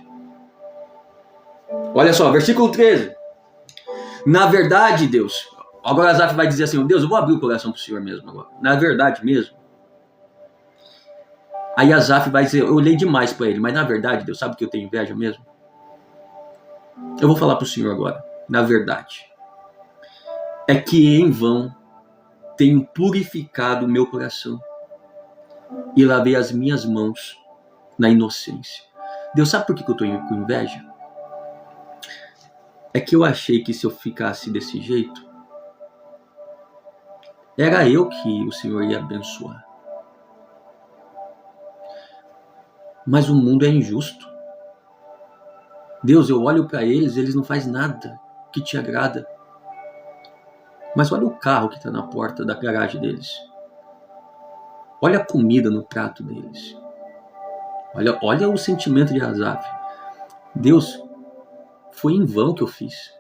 S1: Olha só, versículo 13. Na verdade, Deus... Agora Asaf vai dizer assim, Deus, eu vou abrir o coração para o Senhor mesmo agora. Na verdade mesmo. Aí Asaf vai dizer, eu olhei demais para ele, mas na verdade, Deus, sabe que eu tenho inveja mesmo? Eu vou falar para o Senhor agora, na verdade, é que em vão tenho purificado o meu coração e lavei as minhas mãos na inocência. Deus, sabe por que eu estou com inveja? É que eu achei que se eu ficasse desse jeito, era eu que o Senhor ia abençoar. Mas o mundo é injusto. Deus, eu olho para eles não fazem nada que te agrada. Mas olha o carro que está na porta da garagem deles. Olha a comida no prato deles. Olha o sentimento de Asaf. Deus, foi em vão que eu fiz.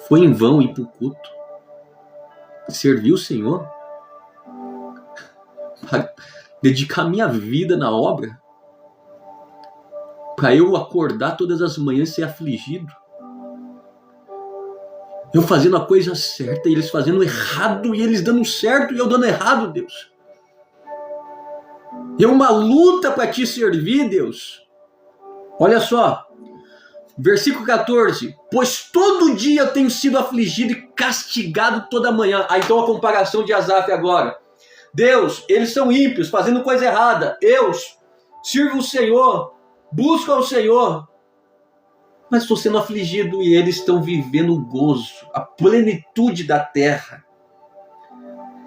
S1: Foi em vão ir para o culto. Servir o Senhor. Para dedicar minha vida na obra. Para eu acordar todas as manhãs e ser afligido. Eu fazendo a coisa certa e eles fazendo errado e eles dando certo e eu dando errado, Deus. É uma luta para te servir, Deus. Olha só, versículo 14. Pois todo dia eu tenho sido afligido e castigado toda manhã. Então a comparação de Asaf agora. Deus, eles são ímpios, fazendo coisa errada. Eu sirvo o Senhor, busco ao Senhor. Mas estou sendo afligido e eles estão vivendo o gozo, a plenitude da terra.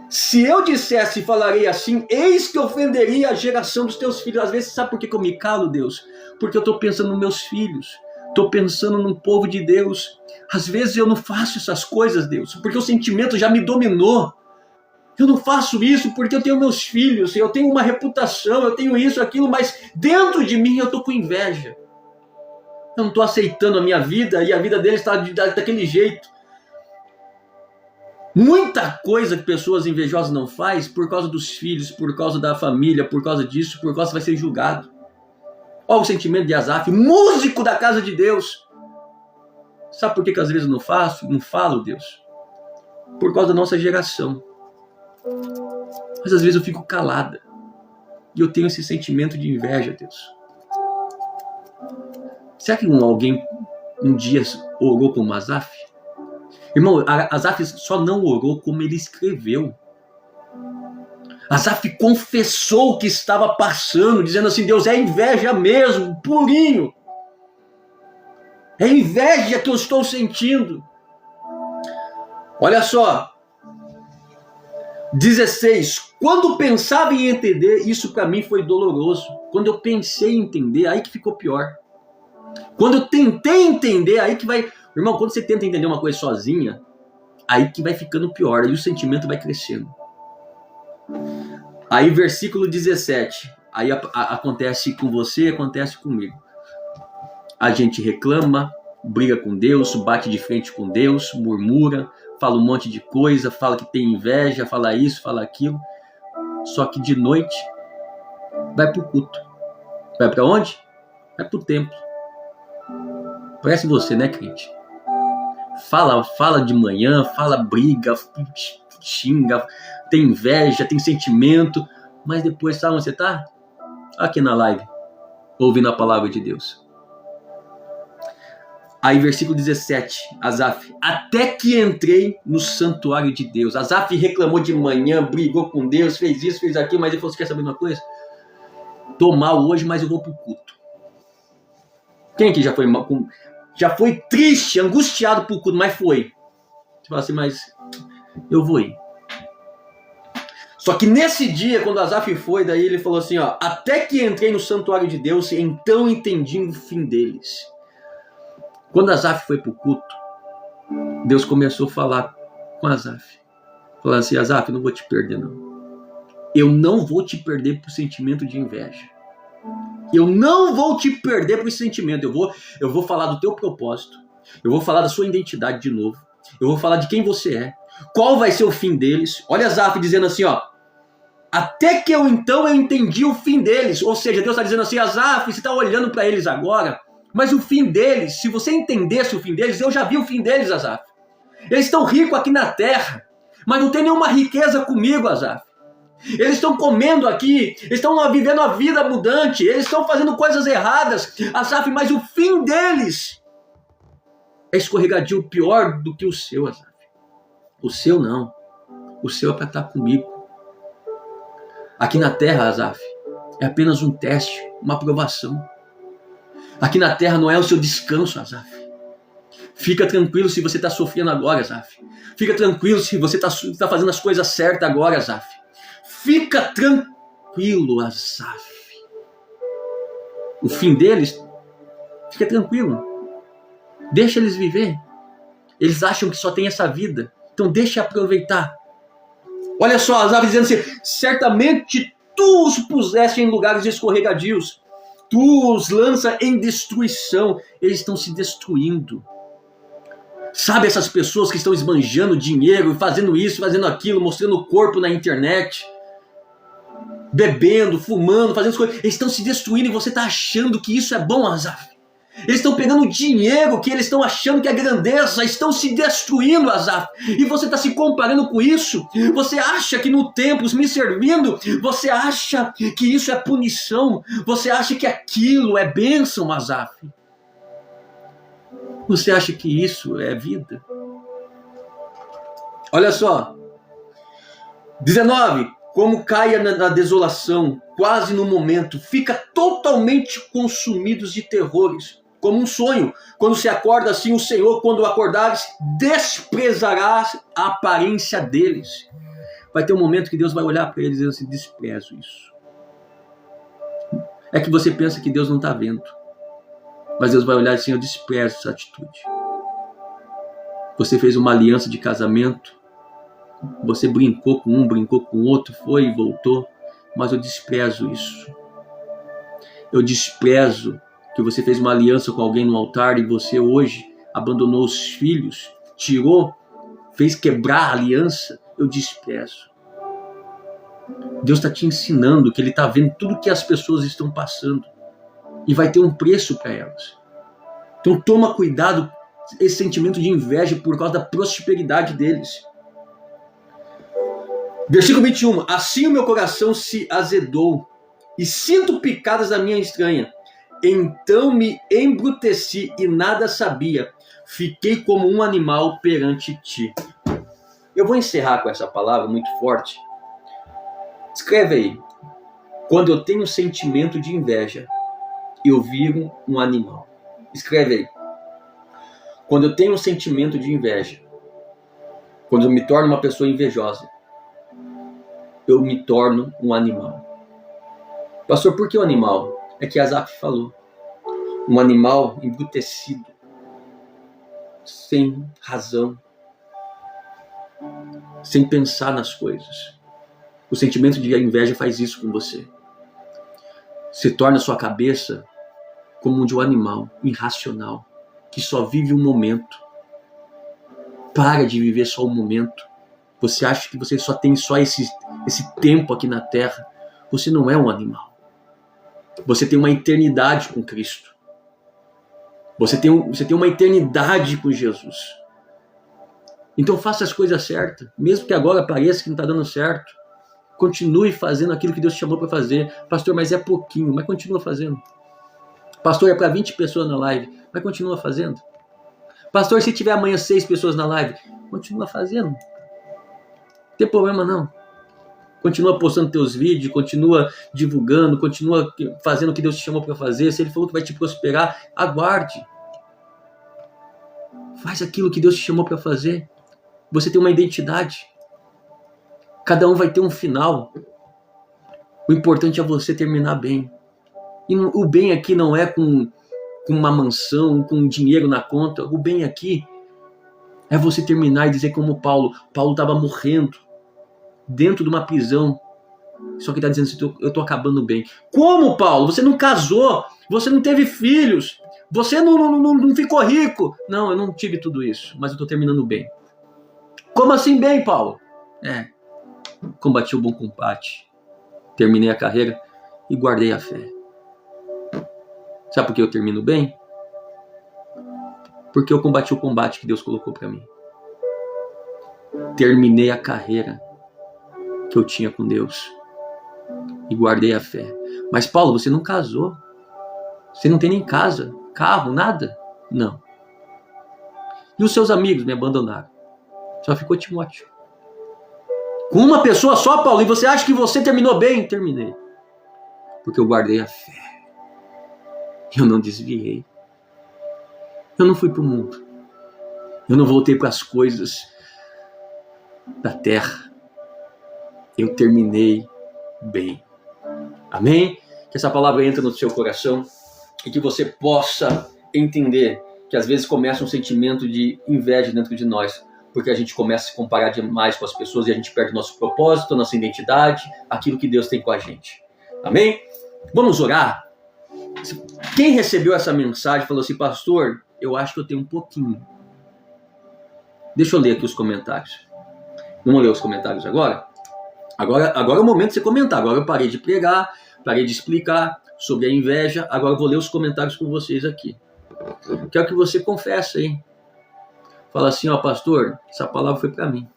S1: Se eu dissesse e falarei assim, eis que ofenderia a geração dos teus filhos. Às vezes, sabe por que eu me calo, Deus? Porque eu estou pensando nos meus filhos. Estou pensando no povo de Deus. Às vezes eu não faço essas coisas, Deus, porque o sentimento já me dominou. Eu não faço isso porque eu tenho meus filhos, eu tenho uma reputação, eu tenho isso, aquilo, mas dentro de mim eu estou com inveja. Eu não estou aceitando a minha vida e a vida deles está daquele jeito. Muita coisa que pessoas invejosas não fazem por causa dos filhos, por causa da família, por causa disso, por causa vai ser julgado. Olha o sentimento de Asaf, músico da casa de Deus. Sabe por que às vezes eu não faço? Não falo, Deus? Por causa da nossa geração. Mas às vezes eu fico calada. E eu tenho esse sentimento de inveja, Deus. Será que alguém um dia orou como Asaf? Irmão, Asaf só não orou como ele escreveu. Asaf confessou o que estava passando, dizendo assim, Deus, é inveja mesmo, purinho. É inveja que eu estou sentindo. Olha só. 16. Quando pensava em entender, isso para mim foi doloroso. Quando eu pensei em entender, aí que ficou pior. Quando eu tentei entender, aí que vai... Irmão, quando você tenta entender uma coisa sozinha, aí que vai ficando pior, aí o sentimento vai crescendo. Aí versículo 17, aí acontece com você, acontece comigo. A gente reclama, briga com Deus, bate de frente com Deus, murmura, fala um monte de coisa, fala que tem inveja, fala isso, fala aquilo. Só que de noite, vai pro culto. Vai para onde? Vai pro templo. Parece você, né, crente? Fala de manhã, fala briga, xinga, tem inveja, tem sentimento, mas depois sabe onde você tá? Aqui na live, ouvindo a palavra de Deus. Aí versículo 17, Asaf, até que entrei no santuário de Deus. Asaf reclamou de manhã, brigou com Deus, fez isso, fez aquilo, mas ele falou, você quer saber uma coisa? Tô mal hoje, mas eu vou pro culto. Quem aqui já foi triste, angustiado por culto, mas foi? Você fala assim, mas eu vou ir. Só que nesse dia, quando Asaf foi, daí ele falou assim, ó, até que entrei no santuário de Deus, então entendi o fim deles. Quando Asaf foi para o culto, Deus começou a falar com Asaf. Falando assim, Asaf, eu não vou te perder não. Eu não vou te perder por sentimento de inveja. Eu não vou te perder por esse sentimento. Eu vou falar do teu propósito. Eu vou falar da sua identidade de novo. Eu vou falar de quem você é. Qual vai ser o fim deles. Olha Asaf dizendo assim, ó. Até que eu entendi o fim deles. Ou seja, Deus está dizendo assim, Asaf, você está olhando para eles agora, mas o fim deles, se você entendesse o fim deles, eu já vi o fim deles, Asaf. Eles estão ricos aqui na terra, mas não tem nenhuma riqueza comigo, Asaf. Eles estão comendo aqui, eles estão vivendo a vida abundante, eles estão fazendo coisas erradas, Asaf, mas o fim deles é escorregadio pior do que o seu, Asaf. O seu não. O seu é para estar comigo. Aqui na terra, Asaf, é apenas um teste, uma aprovação. Aqui na terra não é o seu descanso, Asaf. Fica tranquilo se você está sofrendo agora, Asaf. Fica tranquilo se você está fazendo as coisas certas agora, Asaf. Fica tranquilo, Asaf. O fim deles, fica tranquilo. Deixa eles viver. Eles acham que só tem essa vida. Então deixa aproveitar. Olha só, Asaf dizendo assim: certamente tu os puseste em lugares escorregadios. Tu os lança em destruição. Eles estão se destruindo. Sabe essas pessoas que estão esbanjando dinheiro, fazendo isso, fazendo aquilo, mostrando o corpo na internet, bebendo, fumando, fazendo as coisas. Eles estão se destruindo e você está achando que isso é bom, Asaf. Eles estão pegando dinheiro que eles estão achando que é grandeza, estão se destruindo, Asaf. E você está se comparando com isso. Você acha que no templo, me servindo, você acha que isso é punição. Você acha que aquilo é bênção, Asaf. Você acha que isso é vida? Olha só. 19. Como caia na desolação, quase no momento, fica totalmente consumidos de terrores, como um sonho. Quando se acorda assim, o Senhor, quando acordares, desprezarás a aparência deles. Vai ter um momento que Deus vai olhar para eles e dizer assim: desprezo isso. É que você pensa que Deus não está vendo. Mas Deus vai olhar assim: eu desprezo essa atitude. Você fez uma aliança de casamento, você brincou com um, brincou com o outro, foi e voltou, mas eu desprezo isso. Eu desprezo que você fez uma aliança com alguém no altar e você hoje abandonou os filhos, tirou, fez quebrar a aliança. Eu desprezo. Deus está te ensinando que Ele está vendo tudo que as pessoas estão passando e vai ter um preço para elas. Então toma cuidado esse sentimento de inveja por causa da prosperidade deles. Versículo 21. Assim o meu coração se azedou e sinto picadas da minha estranha. Então me embruteci e nada sabia. Fiquei como um animal perante ti. Eu vou encerrar com essa palavra muito forte. Escreve aí. Quando eu tenho sentimento de inveja, eu viro um animal. Escreve aí. Quando eu tenho um sentimento de inveja, quando eu me torno uma pessoa invejosa, eu me torno um animal. Pastor, por que o animal? É que Asaf falou. Um animal embrutecido, sem razão, sem pensar nas coisas. O sentimento de inveja faz isso com você. Se torna a sua cabeça como um de um animal irracional, que só vive um momento. Para de viver só um momento. Você acha que você só tem esse tempo aqui na terra. Você não é um animal. Você tem uma eternidade com Cristo. Você tem uma eternidade com Jesus. Então faça as coisas certas. Mesmo que agora pareça que não está dando certo. Continue fazendo aquilo que Deus te chamou para fazer. Pastor, mas é pouquinho. Mas continua fazendo. Pastor, é para 20 pessoas na live. Mas continua fazendo. Pastor, se tiver amanhã 6 pessoas na live. Continua fazendo. Não tem problema não. Continua postando teus vídeos, continua divulgando, continua fazendo o que Deus te chamou para fazer. Se Ele falou que vai te prosperar, aguarde. Faz aquilo que Deus te chamou para fazer. Você tem uma identidade. Cada um vai ter um final. O importante é você terminar bem. E o bem aqui não é com uma mansão, com dinheiro na conta. O bem aqui é você terminar e dizer como Paulo. Paulo estava morrendo dentro de uma prisão. Só que está dizendo assim: eu estou acabando bem. Como, Paulo? Você não casou, você não teve filhos, você não ficou rico. Não, eu não tive tudo isso, mas eu estou terminando bem. Como assim bem, Paulo? Combati o bom combate, terminei a carreira e guardei a fé. Sabe por que eu termino bem? Porque eu combati o combate que Deus colocou para mim. Terminei a carreira que eu tinha com Deus e guardei a fé. Mas Paulo, você não casou. Você não tem nem casa, carro, nada? Não. E os seus amigos me abandonaram. Só ficou Timóteo. Com uma pessoa só, Paulo, e você acha que você terminou bem? Terminei. Porque eu guardei a fé. Eu não desviei. Eu não fui para o mundo. Eu não voltei para as coisas da terra. Eu terminei bem. Amém? Que essa palavra entre no seu coração e que você possa entender que às vezes começa um sentimento de inveja dentro de nós, porque a gente começa a se comparar demais com as pessoas e a gente perde nosso propósito, nossa identidade, aquilo que Deus tem com a gente. Amém? Vamos orar? Quem recebeu essa mensagem falou assim, pastor, eu acho que eu tenho um pouquinho. Deixa eu ler aqui os comentários. Vamos ler os comentários agora? Agora é o momento de você comentar. Agora eu parei de pregar, parei de explicar sobre a inveja. Agora eu vou ler os comentários com vocês aqui. Quero que você confesse aí. Fala assim, ó, pastor, essa palavra foi para mim.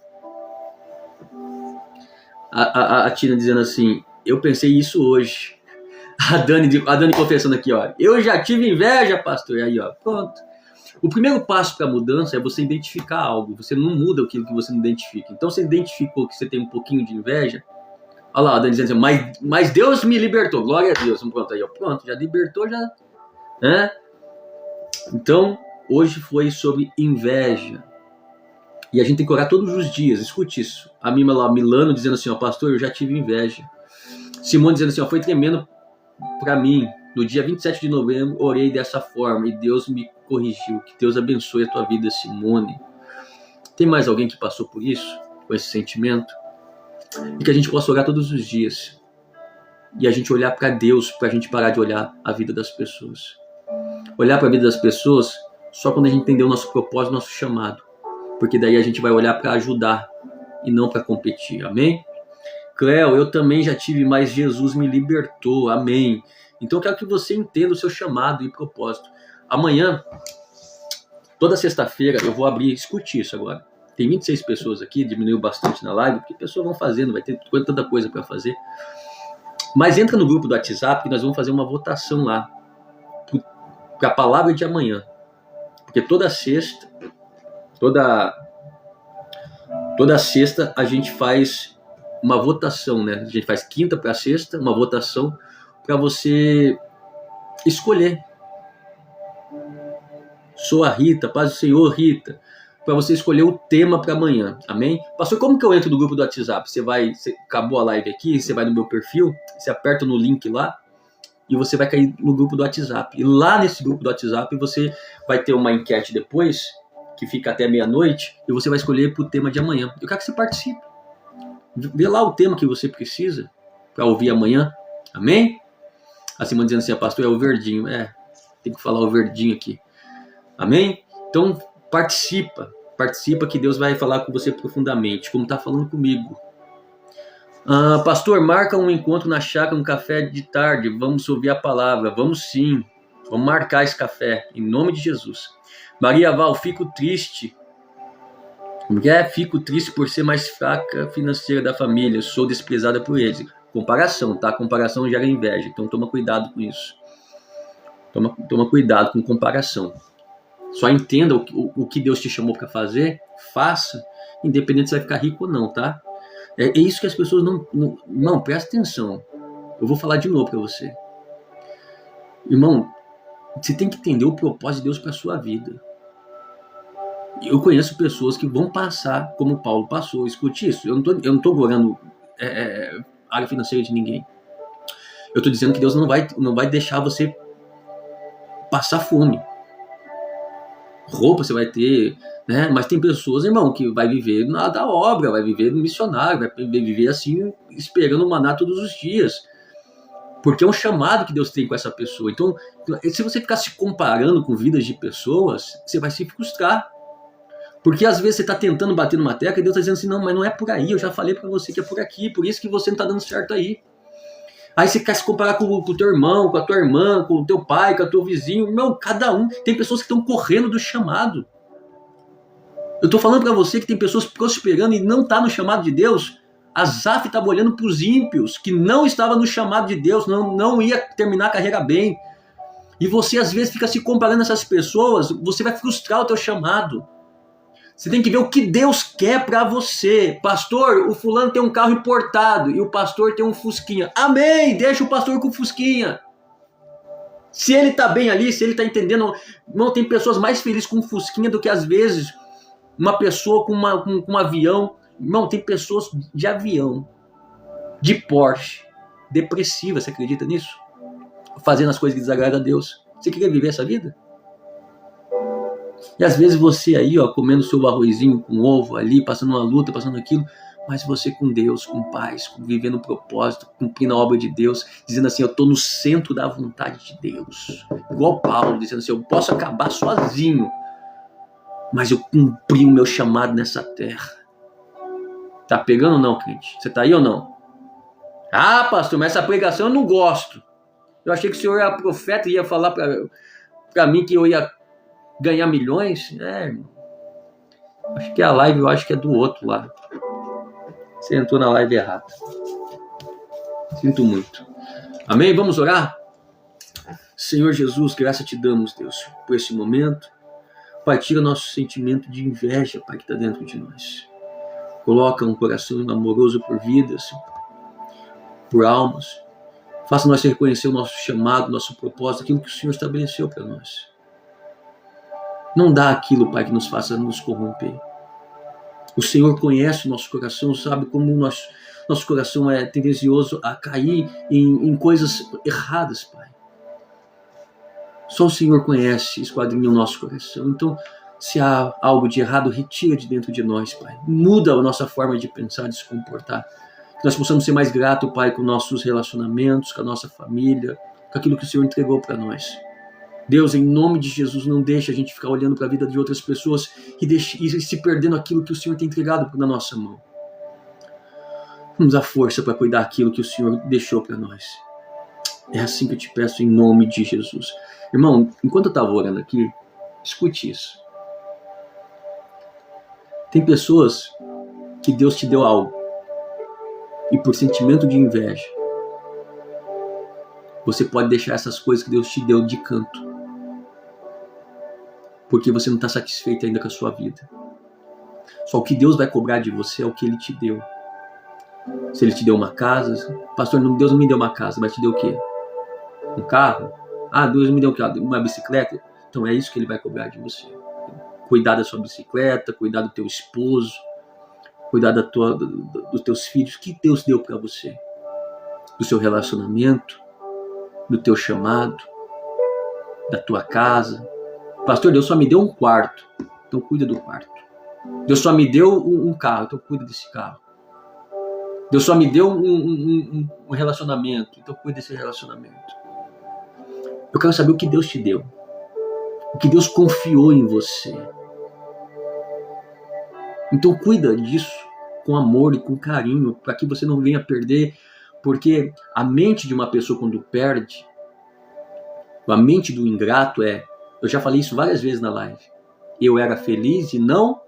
S1: A Tina dizendo assim, eu pensei isso hoje. A Dani confessando aqui, ó, eu já tive inveja, pastor. E aí, ó, pronto. O primeiro passo para a mudança é você identificar algo. Você não muda aquilo que você não identifica. Então, você identificou que você tem um pouquinho de inveja. Olha lá, a Dani dizendo assim, mas Deus me libertou. Glória a Deus. Pronto, aí, ó, pronto, já libertou, já. Né? Então, hoje foi sobre inveja. E a gente tem que orar todos os dias. Escute isso. A Mima lá, Milano, dizendo assim, ó, pastor, eu já tive inveja. Simone dizendo assim, ó, foi tremendo para mim. No dia 27 de novembro, orei dessa forma e Deus me corrigiu. Que Deus abençoe a tua vida, Simone. Tem mais alguém que passou por isso? Com esse sentimento? E que a gente possa orar todos os dias. E a gente olhar para Deus, para a gente parar de olhar a vida das pessoas. Olhar para a vida das pessoas só quando a gente entender o nosso propósito, o nosso chamado. Porque daí a gente vai olhar para ajudar e não para competir. Amém? Cléo, eu também já tive, mas Jesus me libertou. Amém. Então eu quero que você entenda o seu chamado e propósito. Amanhã, toda sexta-feira, eu vou abrir, escute isso agora. Tem 26 pessoas aqui, diminuiu bastante na live, porque pessoas vão fazendo, vai ter tanta coisa para fazer. Mas entra no grupo do WhatsApp que nós vamos fazer uma votação lá para a palavra de amanhã. Porque toda sexta a gente faz uma votação, né? A gente faz quinta para sexta, uma votação para você escolher. Sou a Rita, paz do Senhor, Rita. Para você escolher o tema para amanhã, amém? Pastor, como que eu entro no grupo do WhatsApp? Acabou a live aqui, você vai no meu perfil, você aperta no link lá e você vai cair no grupo do WhatsApp. E lá nesse grupo do WhatsApp você vai ter uma enquete depois, que fica até meia-noite, e você vai escolher para o tema de amanhã. Eu quero que você participe. Vê lá o tema que você precisa para ouvir amanhã, amém? A Simone dizendo assim, pastor, é o verdinho. Tem que falar o verdinho aqui. Amém? Então, participa que Deus vai falar com você profundamente, como está falando comigo. Pastor, marca um encontro na chácara, um café de tarde, vamos ouvir a palavra. Vamos sim, vamos marcar esse café, em nome de Jesus. Maria Val, fico triste. Fico triste por ser mais fraca financeira da família, sou desprezada por eles. Comparação, tá? Comparação gera inveja, então toma cuidado com isso. Toma cuidado com comparação. Só entenda o que Deus te chamou para fazer, faça, independente se vai ficar rico ou não, tá? É isso que as pessoas não presta atenção. Eu vou falar de novo para você. Irmão, você tem que entender o propósito de Deus para sua vida. Eu conheço pessoas que vão passar como Paulo passou. Escute isso. Eu não estou gorando área financeira de ninguém. Eu estou dizendo que Deus não vai deixar você passar fome. Roupa você vai ter, né? Mas tem pessoas, irmão, que vai viver da obra, vai viver no missionário, vai viver assim, esperando o maná todos os dias. Porque é um chamado que Deus tem com essa pessoa. Então, se você ficar se comparando com vidas de pessoas, você vai se frustrar. Porque às vezes você está tentando bater numa tecla e Deus está dizendo assim, não, mas não é por aí, eu já falei para você que é por aqui, por isso que você não está dando certo aí. Aí você quer se comparar com o teu irmão, com a tua irmã, com o teu pai, com o teu vizinho. Não, cada um. Tem pessoas que estão correndo do chamado. Eu estou falando para você que tem pessoas prosperando e não está no chamado de Deus. Asaf estava olhando para os ímpios, que não estava no chamado de Deus, não ia terminar a carreira bem. E você às vezes fica se comparando a essas pessoas, você vai frustrar o teu chamado. Você tem que ver o que Deus quer para você. Pastor, o fulano tem um carro importado e o pastor tem um fusquinha. Amém! Deixa o pastor com o fusquinha. Se ele está bem ali, se ele está entendendo... Não, tem pessoas mais felizes com um fusquinha do que às vezes uma pessoa com um avião. Irmão, tem pessoas de avião, de Porsche, depressiva, você acredita nisso? Fazendo as coisas que desagradam a Deus. Você queria viver essa vida? E às vezes você aí, ó, comendo seu arrozinho com ovo ali, passando uma luta, passando aquilo, mas você com Deus, com paz, vivendo um propósito, cumprindo a obra de Deus, dizendo assim, eu estou no centro da vontade de Deus. Igual Paulo, dizendo assim, eu posso acabar sozinho, mas eu cumpri o meu chamado nessa terra. Tá pegando ou não, crente? Você tá aí ou não? Ah, pastor, mas essa pregação eu não gosto. Eu achei que o senhor era profeta e ia falar para mim que eu ia ganhar milhões. Irmão. Acho que a live, eu acho que é do outro lá. Você entrou na live errada. Sinto muito. Amém? Vamos orar? Senhor Jesus, graça te damos, Deus, por esse momento. Pai, tira nosso sentimento de inveja, Pai, que está dentro de nós. Coloca um coração amoroso por vidas, por almas. Faça nós reconhecer o nosso chamado, nosso propósito, aquilo que o Senhor estabeleceu para nós. Não dá aquilo, Pai, que nos faça nos corromper. O Senhor conhece o nosso coração, sabe como nosso coração é tendencioso a cair em coisas erradas, Pai. Só o Senhor conhece, esquadrinha o nosso coração. Então, se há algo de errado, retira de dentro de nós, Pai. Muda a nossa forma de pensar, de se comportar. Que nós possamos ser mais gratos, Pai, com nossos relacionamentos, com a nossa família, com aquilo que o Senhor entregou para nós. Deus, em nome de Jesus, não deixe a gente ficar olhando para a vida de outras pessoas e se perdendo aquilo que o Senhor tem entregado na nossa mão. Nos dá força para cuidar daquilo que o Senhor deixou para nós. É assim que eu te peço, em nome de Jesus. Irmão, enquanto eu estava orando aqui, escute isso. Tem pessoas que Deus te deu algo e por sentimento de inveja, você pode deixar essas coisas que Deus te deu de canto. Porque você não está satisfeito ainda com a sua vida. Só o que Deus vai cobrar de você é o que Ele te deu. Se Ele te deu uma casa, pastor, Deus não me deu uma casa, mas te deu o quê? Um carro? Ah, Deus me deu o quê? Uma bicicleta? Então é isso que Ele vai cobrar de você. Cuidar da sua bicicleta, cuidar do teu esposo, cuidar dos teus filhos. O que Deus deu para você? Do seu relacionamento, do teu chamado, da tua casa. Pastor, Deus só me deu um quarto, então cuida do quarto. Deus só me deu um carro, então cuida desse carro. Deus só me deu um relacionamento, então cuida desse relacionamento. Eu quero saber o que Deus te deu, o que Deus confiou em você. Então cuida disso com amor e com carinho, para que você não venha perder, porque a mente de uma pessoa quando perde, a mente do ingrato eu já falei isso várias vezes na live, eu era feliz e não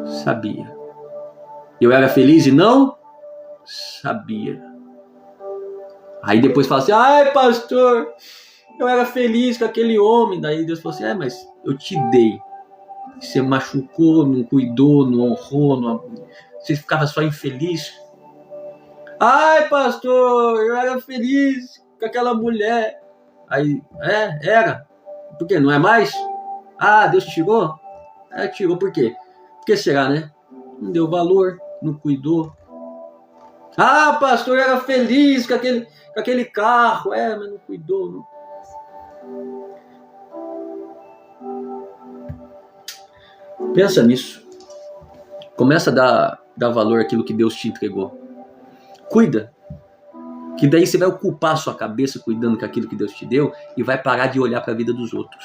S1: sabia. Eu era feliz e não sabia. Aí depois fala assim, ai pastor, eu era feliz com aquele homem. Daí Deus falou assim, mas eu te dei. Você machucou, não cuidou, não honrou, você ficava só infeliz. Ai pastor, eu era feliz com aquela mulher. Aí, era. Por quê? Não é mais? Ah, Deus tirou? Tirou por quê? Por que será, né? Não deu valor, não cuidou. Ah, pastor, era feliz com aquele carro. Mas não cuidou. Não. Pensa nisso. Começa a dar valor àquilo que Deus te entregou. Cuida. Que daí você vai ocupar a sua cabeça cuidando com aquilo que Deus te deu e vai parar de olhar para a vida dos outros.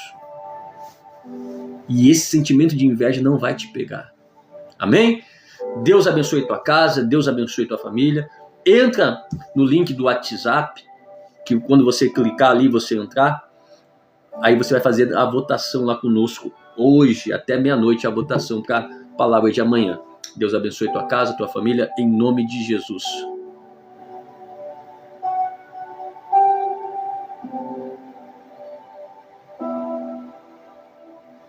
S1: E esse sentimento de inveja não vai te pegar. Amém? Deus abençoe tua casa, Deus abençoe tua família. Entra no link do WhatsApp, que quando você clicar ali, você entrar, aí você vai fazer a votação lá conosco. Hoje, até meia-noite, a votação para a palavra de amanhã. Deus abençoe tua casa, tua família, em nome de Jesus.